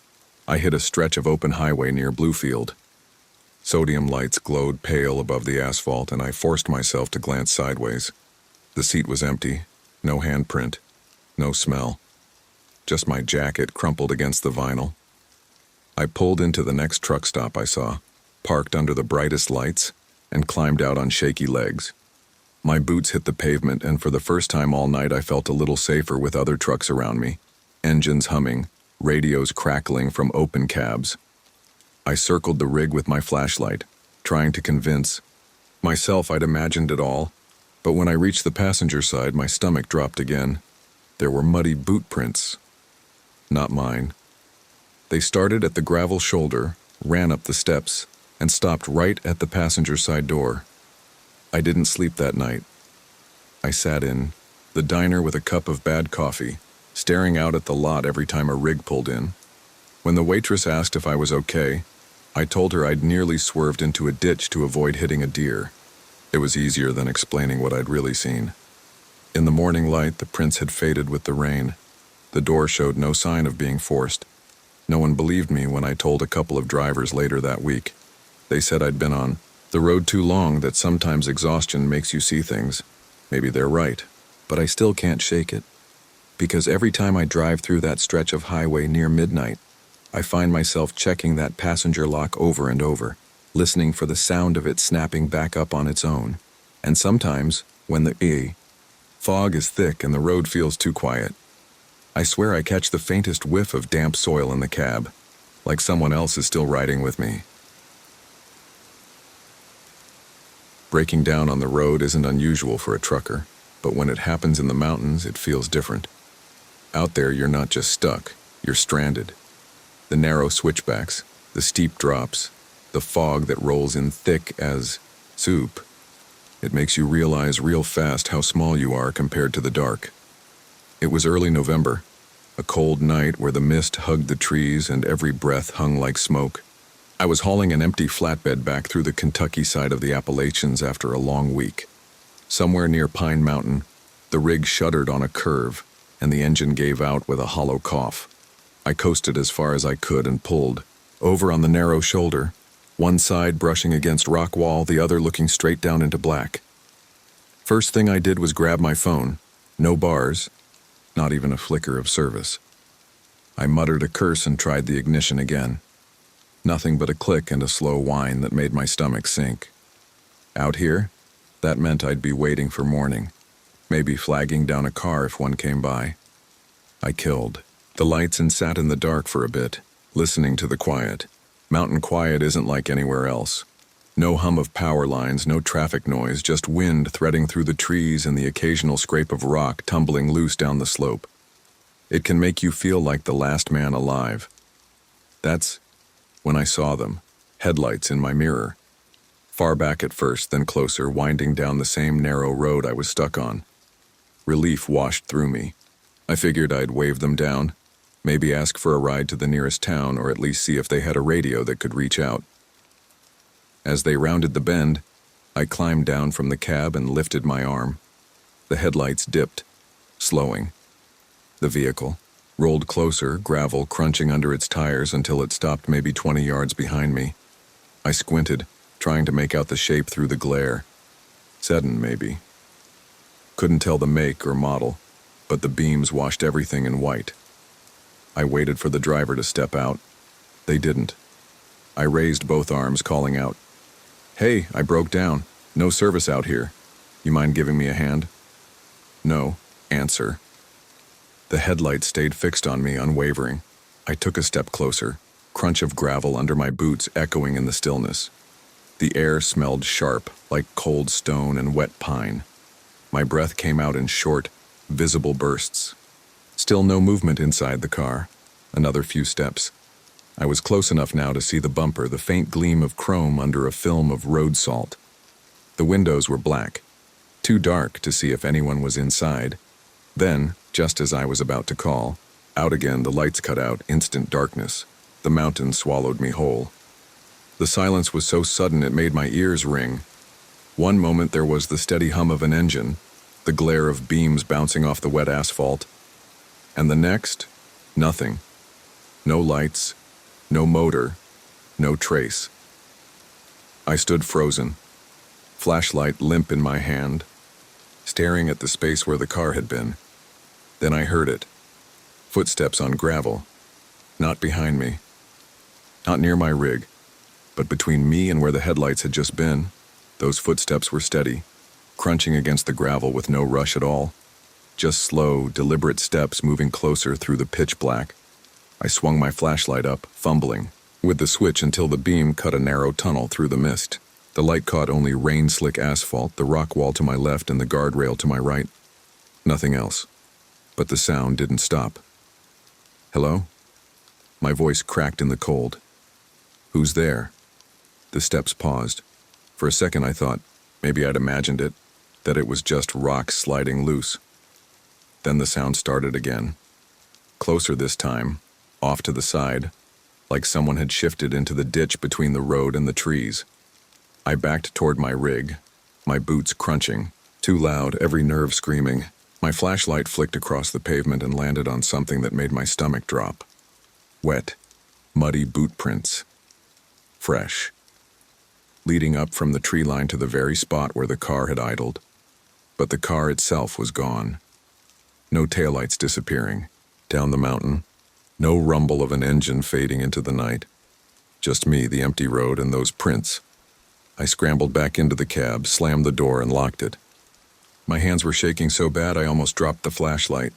I hit a stretch of open highway near Bluefield. Sodium lights glowed pale above the asphalt, and I forced myself to glance sideways. The seat was empty, no handprint, no smell. Just my jacket crumpled against the vinyl. I pulled into the next truck stop I saw, parked under the brightest lights, and climbed out on shaky legs. My boots hit the pavement, and for the first time all night I felt a little safer with other trucks around me, engines humming, radios crackling from open cabs. I circled the rig with my flashlight, trying to convince myself I'd imagined it all, but when I reached the passenger side, my stomach dropped again. There were muddy boot prints. Not mine. They started at the gravel shoulder, ran up the steps, and stopped right at the passenger side door. I didn't sleep that night. I sat in the diner with a cup of bad coffee, staring out at the lot every time a rig pulled in. When the waitress asked if I was okay, I told her I'd nearly swerved into a ditch to avoid hitting a deer. It was easier than explaining what I'd really seen. In the morning light, the prints had faded with the rain. The door showed no sign of being forced. No one believed me when I told a couple of drivers later that week. They said I'd been on the road too long, that sometimes exhaustion makes you see things. Maybe they're right, but I still can't shake it. Because every time I drive through that stretch of highway near midnight, I find myself checking that passenger lock over and over, listening for the sound of it snapping back up on its own. And sometimes, when the fog is thick and the road feels too quiet, I swear I catch the faintest whiff of damp soil in the cab, like someone else is still riding with me. Breaking down on the road isn't unusual for a trucker, but when it happens in the mountains, it feels different. Out there, you're not just stuck, you're stranded. The narrow switchbacks, the steep drops, the fog that rolls in thick as soup. It makes you realize real fast how small you are compared to the dark. It was early November, A cold night where the mist hugged the trees and every breath hung like smoke. I was hauling an empty flatbed back through the Kentucky side of the Appalachians after a long week. Somewhere near Pine Mountain, the rig shuddered on a curve, and the engine gave out with a hollow cough. I coasted as far as I could and pulled, over on the narrow shoulder, one side brushing against rock wall, the other looking straight down into black. First thing I did was grab my phone. No bars, not even a flicker of service. I muttered a curse and tried the ignition again. Nothing but a click and a slow whine that made my stomach sink. Out here, that meant I'd be waiting for morning, maybe flagging down a car if one came by. I killed the lights and sat in the dark for a bit, listening to the quiet. Mountain quiet isn't like anywhere else. No hum of power lines, no traffic noise, just wind threading through the trees and the occasional scrape of rock tumbling loose down the slope. It can make you feel like the last man alive. That's when I saw them, headlights in my mirror. Far back at first, then closer, winding down the same narrow road I was stuck on. Relief washed through me. I figured I'd wave them down, maybe ask for a ride to the nearest town, or at least see if they had a radio that could reach out. As they rounded the bend, I climbed down from the cab and lifted my arm. The headlights dipped, slowing. The vehicle rolled closer, gravel crunching under its tires until it stopped maybe 20 yards behind me. I squinted, trying to make out the shape through the glare. Sedan, maybe. Couldn't tell the make or model, but the beams washed everything in white. I waited for the driver to step out. They didn't. I raised both arms, calling out, "Hey, I broke down. No service out here. You mind giving me a hand?" No answer. The headlights stayed fixed on me, unwavering. I took a step closer, crunch of gravel under my boots echoing in the stillness. The air smelled sharp, like cold stone and wet pine. My breath came out in short, visible bursts. Still no movement inside the car. Another few steps. I was close enough now to see the bumper, the faint gleam of chrome under a film of road salt. The windows were black, too dark to see if anyone was inside. Then, just as I was about to call, out again, the lights cut out, instant darkness. The mountain swallowed me whole. The silence was so sudden it made my ears ring. One moment there was the steady hum of an engine, the glare of beams bouncing off the wet asphalt. And the next, nothing. No lights, no motor, no trace. I stood frozen, flashlight limp in my hand, staring at the space where the car had been. Then I heard it. Footsteps on gravel. Not behind me. Not near my rig, but between me and where the headlights had just been. Those footsteps were steady, crunching against the gravel with no rush at all. Just slow, deliberate steps moving closer through the pitch black. I swung my flashlight up, fumbling with the switch until the beam cut a narrow tunnel through the mist. The light caught only rain-slick asphalt, the rock wall to my left and the guardrail to my right. Nothing else. But the sound didn't stop. "Hello?" My voice cracked in the cold. "Who's there?" The steps paused. For a second I thought, maybe I'd imagined it, that it was just rocks sliding loose. Then the sound started again. Closer this time, off to the side, like someone had shifted into the ditch between the road and the trees. I backed toward my rig, my boots crunching, too loud, every nerve screaming. My flashlight flicked across the pavement and landed on something that made my stomach drop. Wet, muddy boot prints. Fresh. Leading up from the tree line to the very spot where the car had idled. But the car itself was gone. No taillights disappearing. Down the mountain. No rumble of an engine fading into the night. Just me, the empty road, and those prints. I scrambled back into the cab, slammed the door, and locked it. My hands were shaking so bad I almost dropped the flashlight.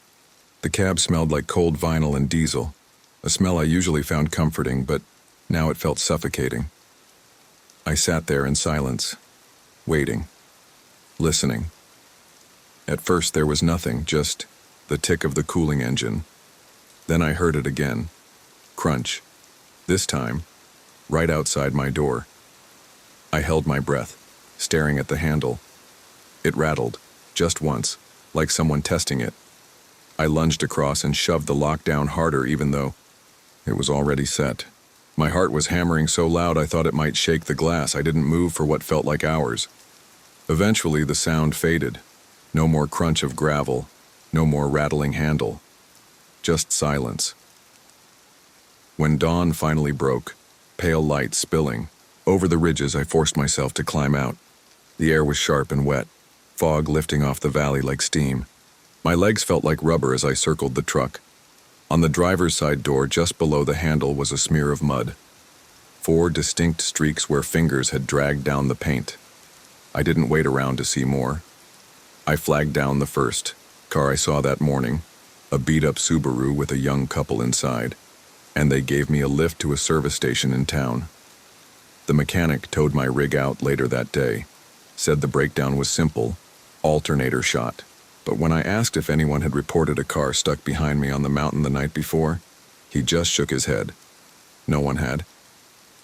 The cab smelled like cold vinyl and diesel, a smell I usually found comforting, but now it felt suffocating. I sat there in silence, waiting, listening. At first there was nothing, just the tick of the cooling engine. Then I heard it again. Crunch. This time, right outside my door. I held my breath, staring at the handle. It rattled, just once, like someone testing it. I lunged across and shoved the lock down harder even though it was already set. My heart was hammering so loud I thought it might shake the glass. I didn't move for what felt like hours. Eventually, the sound faded. No more crunch of gravel, no more rattling handle. Just silence. When dawn finally broke, pale light spilling, over the ridges I forced myself to climb out. The air was sharp and wet, fog lifting off the valley like steam. My legs felt like rubber as I circled the truck. On the driver's side door, just below the handle, was a smear of mud. 4 distinct streaks where fingers had dragged down the paint. I didn't wait around to see more. I flagged down the first car I saw that morning, a beat-up Subaru with a young couple inside, and they gave me a lift to a service station in town. The mechanic towed my rig out later that day, said the breakdown was simple, alternator shot. But when I asked if anyone had reported a car stuck behind me on the mountain the night before, he just shook his head. No one had.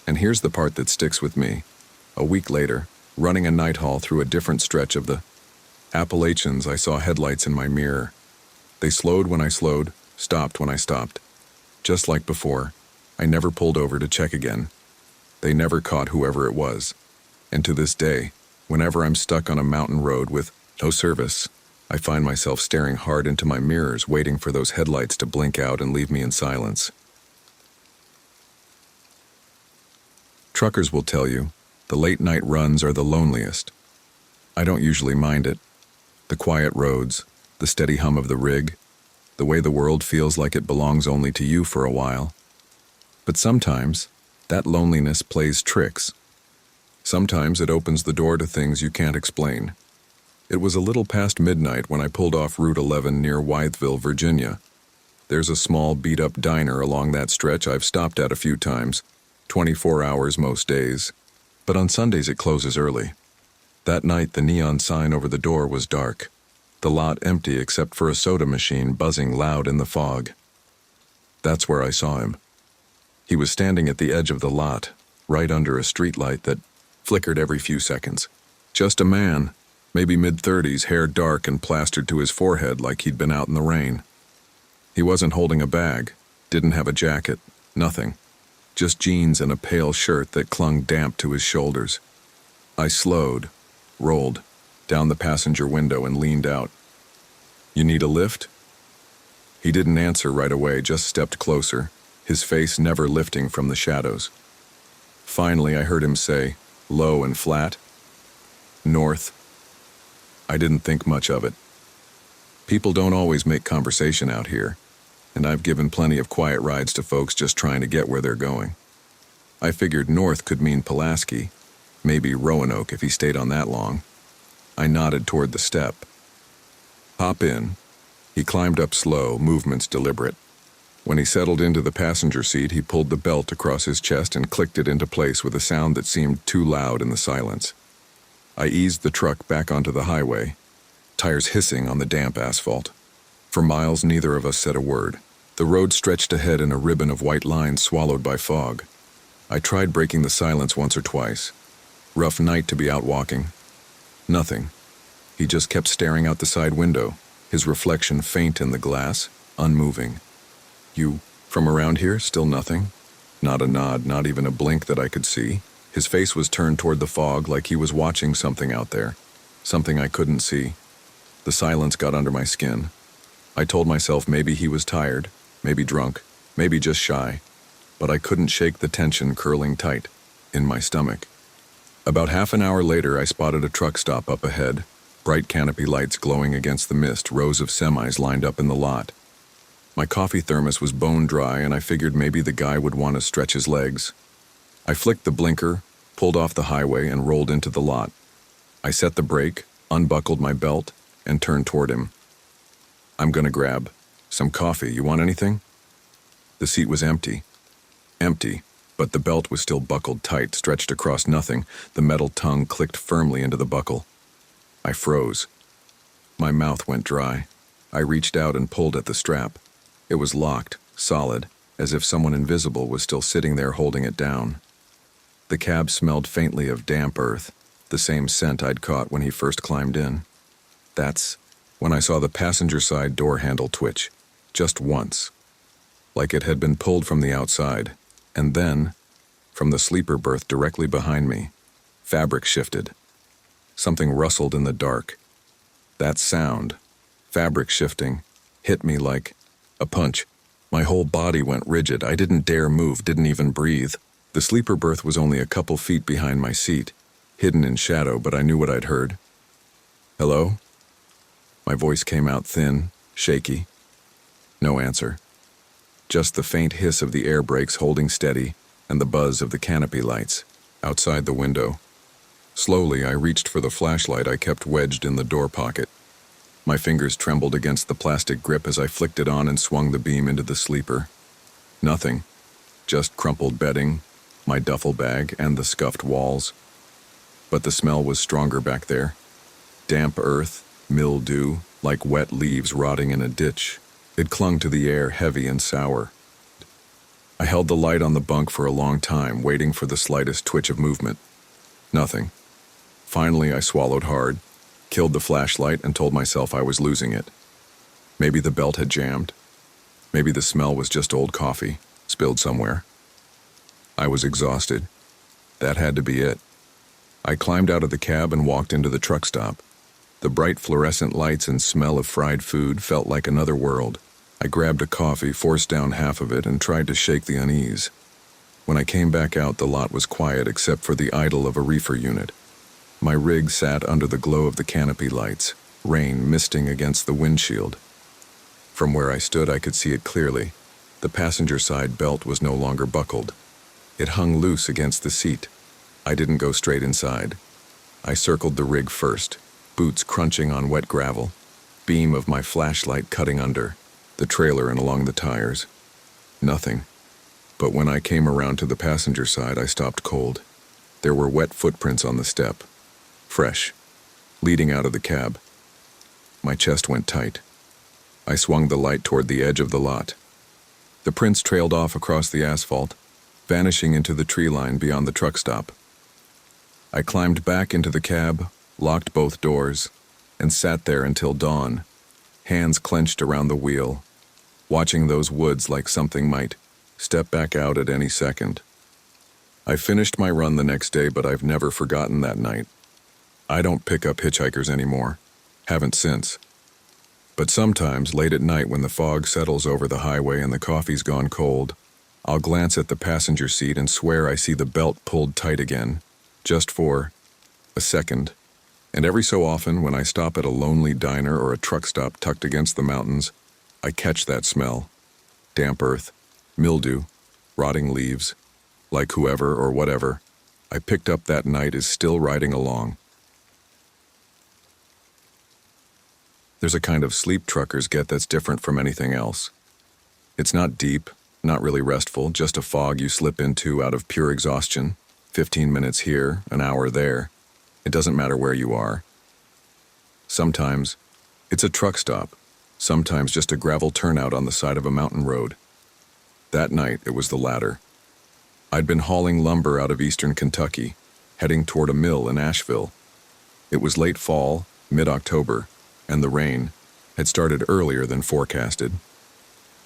And here's the part that sticks with me. A week later, running a night haul through a different stretch of the Appalachians, I saw headlights in my mirror. They slowed when I slowed, stopped when I stopped. Just like before, I never pulled over to check again. They never caught whoever it was. And to this day, whenever I'm stuck on a mountain road with no service, I find myself staring hard into my mirrors, waiting for those headlights to blink out and leave me in silence. Truckers will tell you, the late-night runs are the loneliest. I don't usually mind it. The quiet roads, the steady hum of the rig, the way the world feels like it belongs only to you for a while. But sometimes, that loneliness plays tricks. Sometimes it opens the door to things you can't explain. It was a little past midnight when I pulled off Route 11 near Wytheville, Virginia. There's a small beat-up diner along that stretch I've stopped at a few times, 24 hours most days. But on Sundays it closes early. That night the neon sign over the door was dark, the lot empty except for a soda machine buzzing loud in the fog. That's where I saw him. He was standing at the edge of the lot, right under a streetlight that flickered every few seconds. Just a man, maybe mid-30s, hair dark and plastered to his forehead like he'd been out in the rain. He wasn't holding a bag, didn't have a jacket, nothing. Just jeans and a pale shirt that clung damp to his shoulders. I slowed, rolled, down the passenger window and leaned out. "You need a lift?" He didn't answer right away, just stepped closer, his face never lifting from the shadows. Finally, I heard him say, low and flat, "North." I didn't think much of it. People don't always make conversation out here, and I've given plenty of quiet rides to folks just trying to get where they're going. I figured north could mean Pulaski, maybe Roanoke if he stayed on that long. I nodded toward the step. "Hop in." He climbed up slow, movements deliberate. When he settled into the passenger seat, he pulled the belt across his chest and clicked it into place with a sound that seemed too loud in the silence. I eased the truck back onto the highway, tires hissing on the damp asphalt. For miles, neither of us said a word. The road stretched ahead in a ribbon of white lines swallowed by fog. I tried breaking the silence once or twice. Rough night to be out walking. Nothing. He just kept staring out the side window, his reflection faint in the glass, unmoving. "You from around here? Still nothing?" Not a nod, not even a blink that I could see. His face was turned toward the fog like he was watching something out there, something I couldn't see. The silence got under my skin. I told myself maybe he was tired, maybe drunk, maybe just shy, but I couldn't shake the tension curling tight in my stomach. About half an hour later, I spotted a truck stop up ahead, bright canopy lights glowing against the mist, rows of semis lined up in the lot. My coffee thermos was bone dry, and I figured maybe the guy would want to stretch his legs. I flicked the blinker, pulled off the highway, and rolled into the lot. I set the brake, unbuckled my belt, and turned toward him. "I'm gonna grab some coffee. You want anything?" The seat was empty. Empty, but the belt was still buckled tight, stretched across nothing. The metal tongue clicked firmly into the buckle. I froze. My mouth went dry. I reached out and pulled at the strap. It was locked, solid, as if someone invisible was still sitting there holding it down. The cab smelled faintly of damp earth, the same scent I'd caught when he first climbed in. That's when I saw the passenger side door handle twitch, just once, like it had been pulled from the outside, and then, from the sleeper berth directly behind me, fabric shifted. Something rustled in the dark. That sound, fabric shifting, hit me like a punch. My whole body went rigid. I didn't dare move, didn't even breathe. The sleeper berth was only a couple feet behind my seat, hidden in shadow, but I knew what I'd heard. "Hello?" My voice came out thin, shaky. No answer. Just the faint hiss of the air brakes holding steady and the buzz of the canopy lights outside the window. Slowly, I reached for the flashlight I kept wedged in the door pocket. My fingers trembled against the plastic grip as I flicked it on and swung the beam into the sleeper. Nothing. Just crumpled bedding, my duffel bag, and the scuffed walls. But the smell was stronger back there. Damp earth, mildew, like wet leaves rotting in a ditch. It clung to the air, heavy and sour. I held the light on the bunk for a long time, waiting for the slightest twitch of movement. Nothing. Finally, I swallowed hard, killed the flashlight, and told myself I was losing it. Maybe the belt had jammed. Maybe the smell was just old coffee, spilled somewhere. I was exhausted. That had to be it. I climbed out of the cab and walked into the truck stop. The bright fluorescent lights and smell of fried food felt like another world. I grabbed a coffee, forced down half of it, and tried to shake the unease. When I came back out, the lot was quiet except for the idle of a reefer unit. My rig sat under the glow of the canopy lights, rain misting against the windshield. From where I stood, I could see it clearly. The passenger side belt was no longer buckled. It hung loose against the seat. I didn't go straight inside. I circled the rig first, boots crunching on wet gravel, beam of my flashlight cutting under, the trailer and along the tires. Nothing. But when I came around to the passenger side, I stopped cold. There were wet footprints on the step, fresh, leading out of the cab. My chest went tight. I swung the light toward the edge of the lot. The prints trailed off across the asphalt, vanishing into the tree line beyond the truck stop. I climbed back into the cab, locked both doors, and sat there until dawn, hands clenched around the wheel, watching those woods like something might step back out at any second. I finished my run the next day, but I've never forgotten that night. I don't pick up hitchhikers anymore. Haven't since. But sometimes, late at night when the fog settles over the highway and the coffee's gone cold, I'll glance at the passenger seat and swear I see the belt pulled tight again, just for a second. And every so often, when I stop at a lonely diner or a truck stop tucked against the mountains, I catch that smell. Damp earth, mildew, rotting leaves, like whoever or whatever I picked up that night is still riding along. There's a kind of sleep truckers get that's different from anything else. It's not deep, not really restful, just a fog you slip into out of pure exhaustion. 15 minutes here, an hour there. It doesn't matter where you are. Sometimes it's a truck stop, sometimes just a gravel turnout on the side of a mountain road. That night, it was the latter. I'd been hauling lumber out of eastern Kentucky, heading toward a mill in Asheville. It was late fall, mid-October, and the rain had started earlier than forecasted.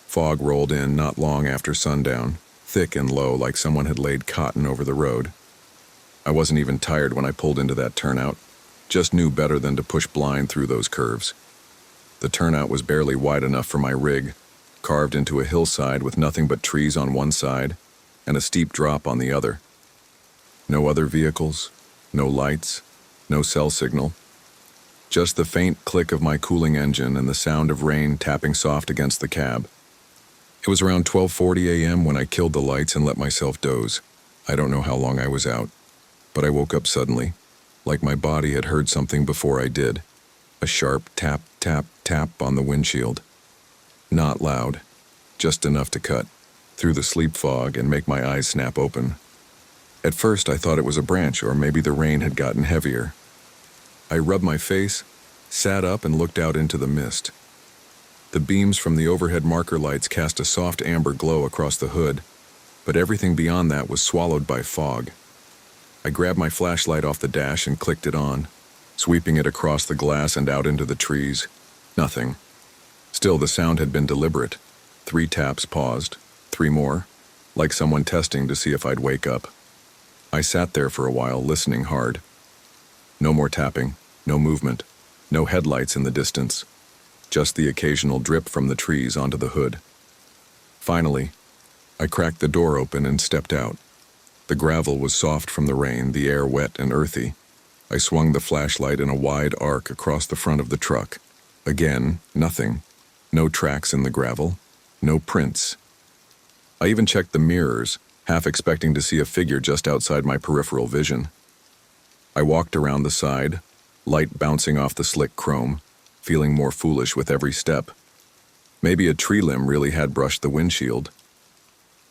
Fog rolled in not long after sundown, thick and low like someone had laid cotton over the road. I wasn't even tired when I pulled into that turnout, just knew better than to push blind through those curves. The turnout was barely wide enough for my rig, carved into a hillside with nothing but trees on one side and a steep drop on the other. No other vehicles, no lights, no cell signal. Just the faint click of my cooling engine and the sound of rain tapping soft against the cab. It was around 12:40 a.m. when I killed the lights and let myself doze. I don't know how long I was out, but I woke up suddenly, like my body had heard something before I did. A sharp tap, tap, tap on the windshield. Not loud, just enough to cut through the sleep fog and make my eyes snap open. At first I thought it was a branch, or maybe the rain had gotten heavier. I rubbed my face, sat up, and looked out into the mist. The beams from the overhead marker lights cast a soft amber glow across the hood, but everything beyond that was swallowed by fog. I grabbed my flashlight off the dash and clicked it on, sweeping it across the glass and out into the trees. Nothing. Still, the sound had been deliberate. 3 taps paused, 3 more, like someone testing to see if I'd wake up. I sat there for a while, listening hard. No more tapping, no movement, no headlights in the distance, just the occasional drip from the trees onto the hood. Finally, I cracked the door open and stepped out. The gravel was soft from the rain, the air wet and earthy. I swung the flashlight in a wide arc across the front of the truck. Again, nothing. No tracks in the gravel, no prints. I even checked the mirrors, half expecting to see a figure just outside my peripheral vision. I walked around the side, light bouncing off the slick chrome, feeling more foolish with every step. Maybe a tree limb really had brushed the windshield.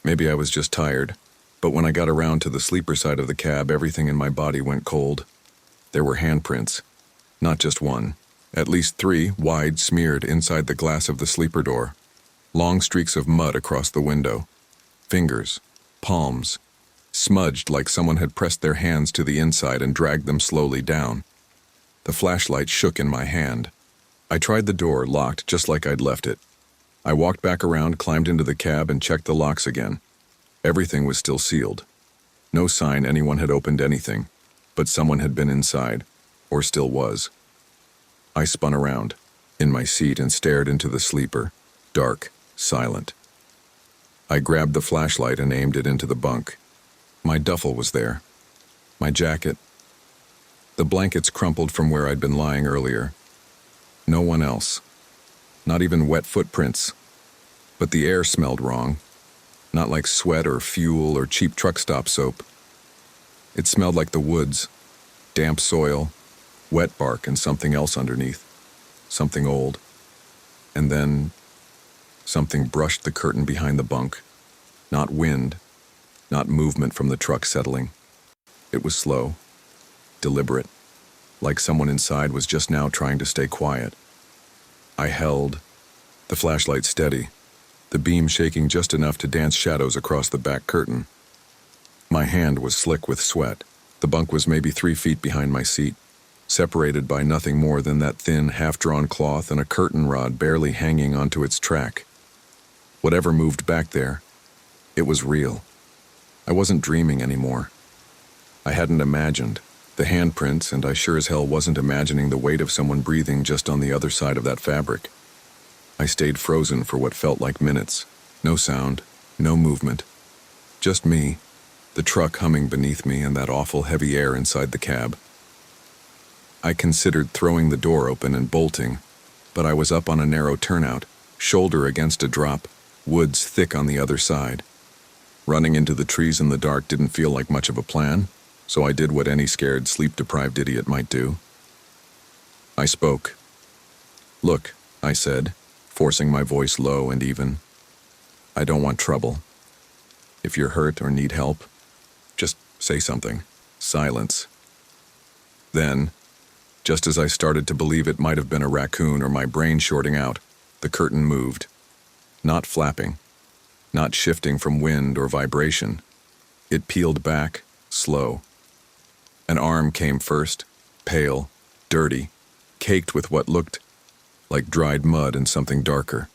Maybe I was just tired, but when I got around to the sleeper side of the cab, everything in my body went cold. There were handprints, not just one, at least 3, wide, smeared inside the glass of the sleeper door. Long streaks of mud across the window. Fingers, palms, smudged like someone had pressed their hands to the inside and dragged them slowly down. The flashlight shook in my hand. I tried the door, locked just like I'd left it. I walked back around, climbed into the cab, and checked the locks again. Everything was still sealed. No sign anyone had opened anything, but someone had been inside, or still was. I spun around, in my seat, and stared into the sleeper, dark, silent. I grabbed the flashlight and aimed it into the bunk. My duffel was there. My jacket. The blankets crumpled from where I'd been lying earlier. No one else. Not even wet footprints. But the air smelled wrong. Not like sweat or fuel or cheap truck stop soap. It smelled like the woods. Damp soil, wet bark, and something else underneath. Something old. And then something brushed the curtain behind the bunk. Not wind, not movement from the truck settling. It was slow, deliberate, like someone inside was just now trying to stay quiet. I held, the flashlight steady, the beam shaking just enough to dance shadows across the back curtain. My hand was slick with sweat. The bunk was maybe 3 feet behind my seat, separated by nothing more than that thin, half-drawn cloth and a curtain rod barely hanging onto its track. Whatever moved back there, it was real. I wasn't dreaming anymore. I hadn't imagined the handprints, and I sure as hell wasn't imagining the weight of someone breathing just on the other side of that fabric. I stayed frozen for what felt like minutes. No sound, no movement. Just me, the truck humming beneath me, and that awful heavy air inside the cab. I considered throwing the door open and bolting, but I was up on a narrow turnout, shoulder against a drop, woods thick on the other side. Running into the trees in the dark didn't feel like much of a plan, so I did what any scared, sleep-deprived idiot might do. I spoke. "Look," I said, forcing my voice low and even. "I don't want trouble. If you're hurt or need help, just say something." Silence. Then, just as I started to believe it might have been a raccoon or my brain shorting out, the curtain moved. Not flapping. Not shifting from wind or vibration. It peeled back, slow. An arm came first, pale, dirty, caked with what looked like dried mud and something darker.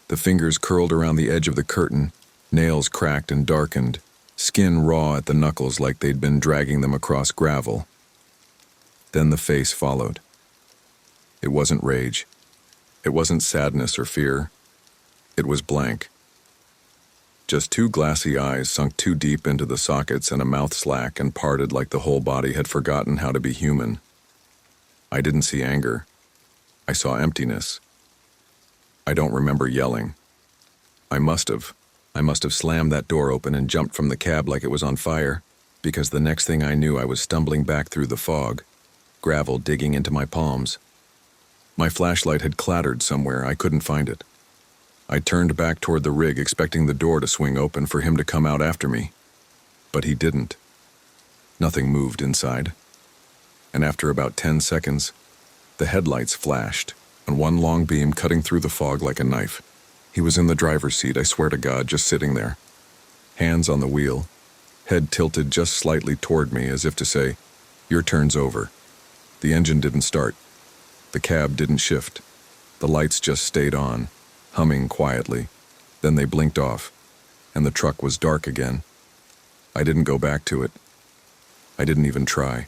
The fingers curled around the edge of the curtain, nails cracked and darkened, skin raw at the knuckles like they'd been dragging them across gravel. Then the face followed. It wasn't rage. It wasn't sadness or fear. It was blank. Just 2 glassy eyes sunk too deep into the sockets and a mouth slack and parted like the whole body had forgotten how to be human. I didn't see anger. I saw emptiness. I don't remember yelling. I must have slammed that door open and jumped from the cab like it was on fire, because the next thing I knew I was stumbling back through the fog, gravel digging into my palms. My flashlight had clattered somewhere. I couldn't find it. I turned back toward the rig, expecting the door to swing open for him to come out after me. But he didn't. Nothing moved inside. And after about 10 seconds, the headlights flashed, on one long beam cutting through the fog like a knife. He was in the driver's seat, I swear to God, just sitting there. Hands on the wheel, head tilted just slightly toward me as if to say, "Your turn's over." The engine didn't start. The cab didn't shift. The lights just stayed on, humming quietly. Then they blinked off, and the truck was dark again. I didn't go back to it. I didn't even try.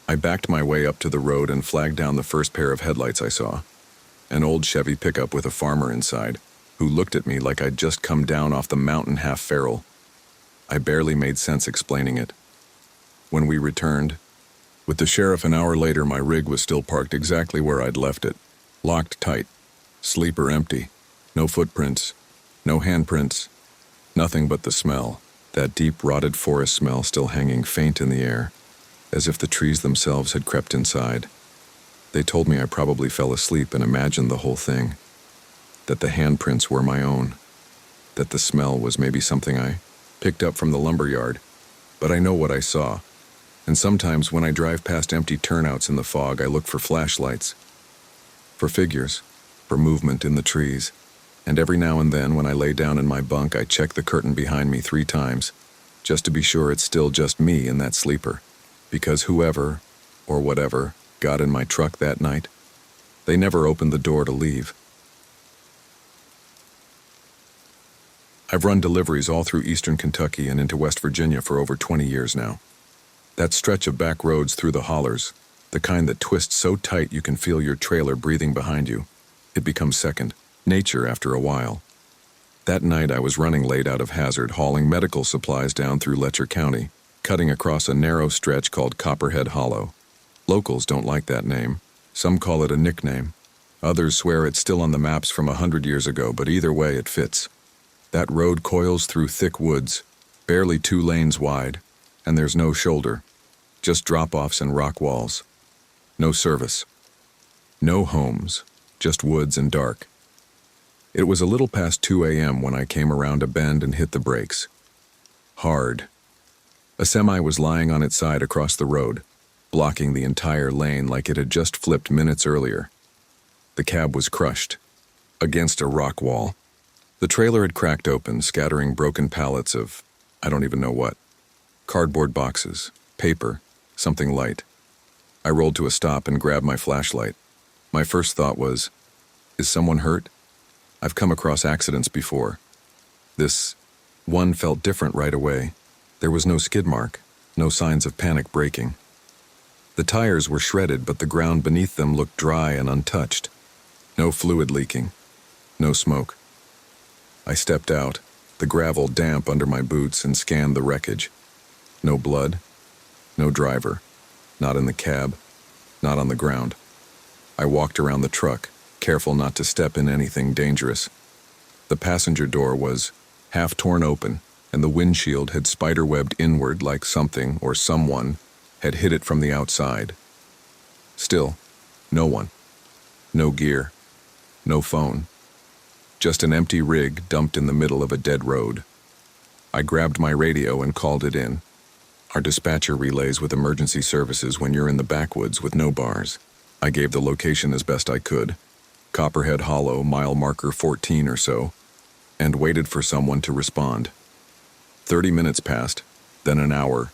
I backed my way up to the road and flagged down the first pair of headlights I saw. An old Chevy pickup with a farmer inside, who looked at me like I'd just come down off the mountain half feral. I barely made sense explaining it. When we returned, with the sheriff an hour later, my rig was still parked exactly where I'd left it, locked tight, sleeper empty, no footprints, no handprints, nothing but the smell, that deep rotted forest smell still hanging faint in the air, as if the trees themselves had crept inside. They told me I probably fell asleep and imagined the whole thing, that the handprints were my own, that the smell was maybe something I picked up from the lumberyard, but I know what I saw. And sometimes when I drive past empty turnouts in the fog, I look for flashlights, for figures, for movement in the trees. And every now and then when I lay down in my bunk, I check the curtain behind me 3 times, just to be sure it's still just me in that sleeper. Because whoever, or whatever, got in my truck that night, they never opened the door to leave. I've run deliveries all through eastern Kentucky and into West Virginia for over 20 years now. That stretch of back roads through the hollers, the kind that twists so tight you can feel your trailer breathing behind you, it becomes second nature after a while. That night I was running late out of hazard, hauling medical supplies down through Letcher County, cutting across a narrow stretch called Copperhead Hollow. Locals don't like that name. Some call it a nickname. Others swear it's still on the maps from 100 years ago, but either way it fits. That road coils through thick woods, barely 2 lanes wide, and there's no shoulder, just drop-offs and rock walls. No service. No homes, just woods and dark. It was a little past 2 a.m. when I came around a bend and hit the brakes. Hard. A semi was lying on its side across the road, blocking the entire lane like it had just flipped minutes earlier. The cab was crushed, against a rock wall. The trailer had cracked open, scattering broken pallets of, I don't even know what. Cardboard boxes, paper, something light. I rolled to a stop and grabbed my flashlight. My first thought was, is someone hurt? I've come across accidents before. This one felt different right away. There was no skid mark, no signs of panic braking. The tires were shredded, but the ground beneath them looked dry and untouched. No fluid leaking, no smoke. I stepped out, the gravel damp under my boots, and scanned the wreckage. No blood, no driver, not in the cab, not on the ground. I walked around the truck, careful not to step in anything dangerous. The passenger door was half torn open, and the windshield had spiderwebbed inward like something or someone had hit it from the outside. Still, no one. No gear. No phone. Just an empty rig dumped in the middle of a dead road. I grabbed my radio and called it in. Our dispatcher relays with emergency services when you're in the backwoods with no bars. I gave the location as best I could, Copperhead Hollow, mile marker 14 or so, and waited for someone to respond. 30 minutes passed, then an hour.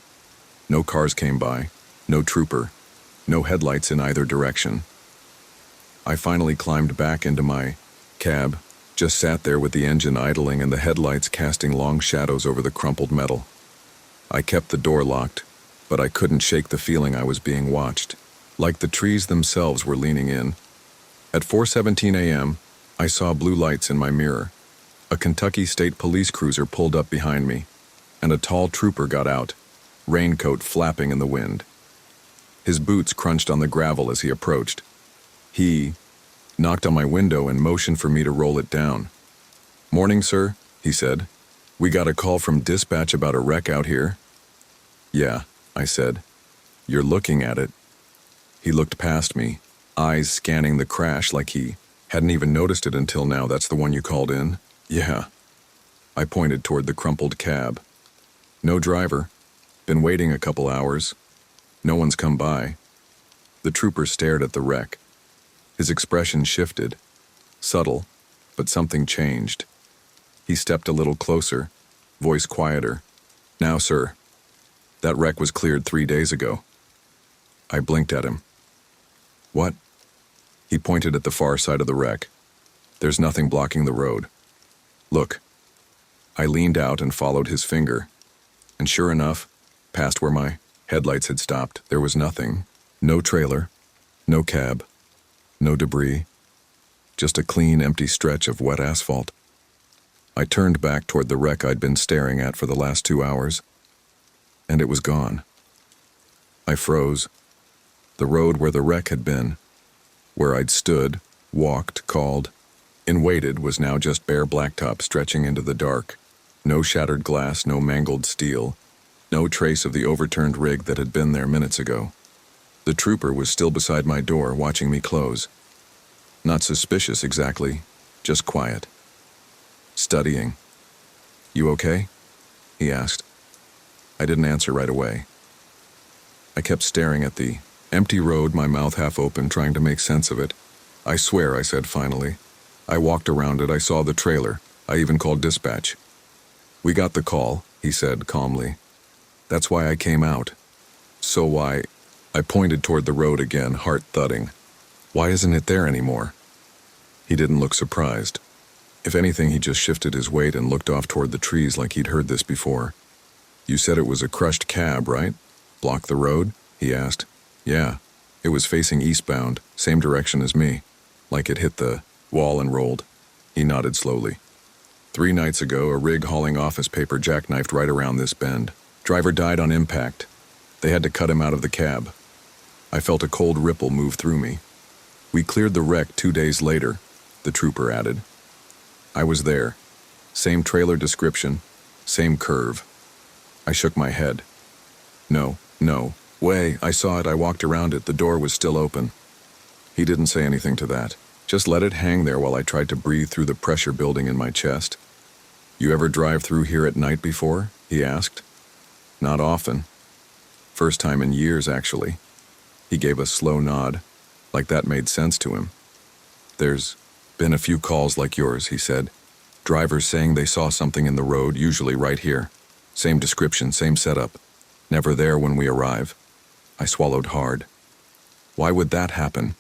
No cars came by, no trooper, no headlights in either direction. I finally climbed back into my cab, just sat there with the engine idling and the headlights casting long shadows over the crumpled metal. I kept the door locked, but I couldn't shake the feeling I was being watched, like the trees themselves were leaning in. At 4:17 a.m., I saw blue lights in my mirror. A Kentucky State Police cruiser pulled up behind me, and a tall trooper got out, raincoat flapping in the wind. His boots crunched on the gravel as he approached. He knocked on my window and motioned for me to roll it down. "Morning, sir," he said. "We got a call from dispatch about a wreck out here." "Yeah," I said. "You're looking at it." He looked past me, eyes scanning the crash like he hadn't even noticed it until now. "That's the one you called in?" "Yeah." I pointed toward the crumpled cab. "No driver. Been waiting a couple hours. No one's come by." The trooper stared at the wreck. His expression shifted. Subtle, but something changed. He stepped a little closer, voice quieter. "Now, sir, that wreck was cleared 3 days ago." I blinked at him. "What?" He pointed at the far side of the wreck. There's nothing blocking the road. Look. I leaned out and followed his finger. And sure enough, past where my headlights had stopped, there was nothing. No trailer, no cab, no debris. Just a clean, empty stretch of wet asphalt. I turned back toward the wreck I'd been staring at for the last 2 hours, and it was gone. I froze. The road where the wreck had been, where I'd stood, walked, called, and waited, was now just bare blacktop stretching into the dark. No shattered glass, no mangled steel, no trace of the overturned rig that had been there minutes ago. The trooper was still beside my door, watching me close. Not suspicious exactly, just quiet. Studying. "You okay?" he asked. I didn't answer right away. I kept staring at the empty road, my mouth half open, trying to make sense of it. "I swear," I said finally. I walked around it, I saw the trailer. I even called dispatch. "We got the call," he said calmly. "That's why I came out." "So why?" I pointed toward the road again, heart thudding. "Why isn't it there anymore?" He didn't look surprised. If anything, he just shifted his weight and looked off toward the trees like he'd heard this before. "You said it was a crushed cab, right? Blocked the road?" he asked. "Yeah. It was facing eastbound, same direction as me. Like it hit the wall and rolled." He nodded slowly. 3 nights ago, a rig hauling office paper jackknifed right around this bend. Driver died on impact. They had to cut him out of the cab. I felt a cold ripple move through me. "We cleared the wreck 2 days later," the trooper added. I was there. Same trailer description, same curve. I shook my head. No way, I saw it, I walked around it, the door was still open." He didn't say anything to that, just let it hang there while I tried to breathe through the pressure building in my chest. "You ever drive through here at night before?" he asked. "Not often. First time in years, actually." He gave a slow nod, like that made sense to him. "There's been a few calls like yours," he said. "Drivers saying they saw something in the road, usually right here. Same description, same setup. Never there when we arrive." I swallowed hard. Why would that happen?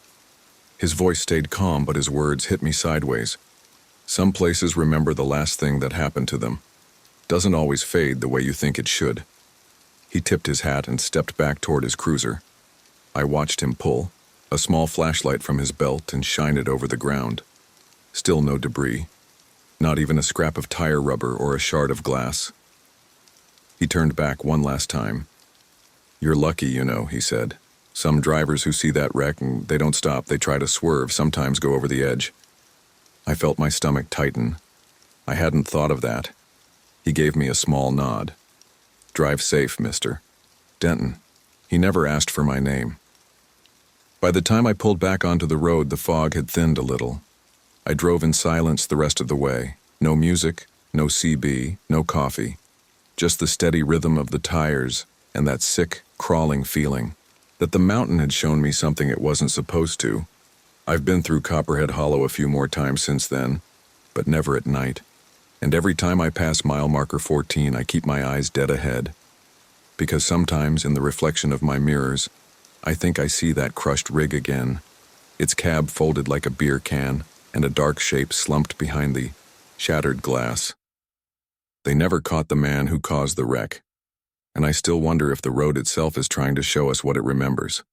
His voice stayed calm, but his words hit me sideways. Some places remember the last thing that happened to them. Doesn't always fade the way you think it should. He tipped his hat and stepped back toward his cruiser. I watched him pull a small flashlight from his belt and shine it over the ground. Still no debris. Not even a scrap of tire rubber or a shard of glass. He turned back one last time. "You're lucky, you know," he said. "Some drivers who see that wreck, and they don't stop, they try to swerve, sometimes go over the edge." I felt my stomach tighten. I hadn't thought of that. He gave me a small nod. "Drive safe, mister." Denton. He never asked for my name. By the time I pulled back onto the road, the fog had thinned a little. I drove in silence the rest of the way. No music, no CB, no coffee. Just the steady rhythm of the tires and that sick, crawling feeling that the mountain had shown me something it wasn't supposed to. I've been through Copperhead Hollow a few more times since then, but never at night. And every time I pass mile marker 14, I keep my eyes dead ahead. Because sometimes, in the reflection of my mirrors, I think I see that crushed rig again, its cab folded like a beer can, and a dark shape slumped behind the shattered glass. They never caught the man who caused the wreck, and I still wonder if the road itself is trying to show us what it remembers.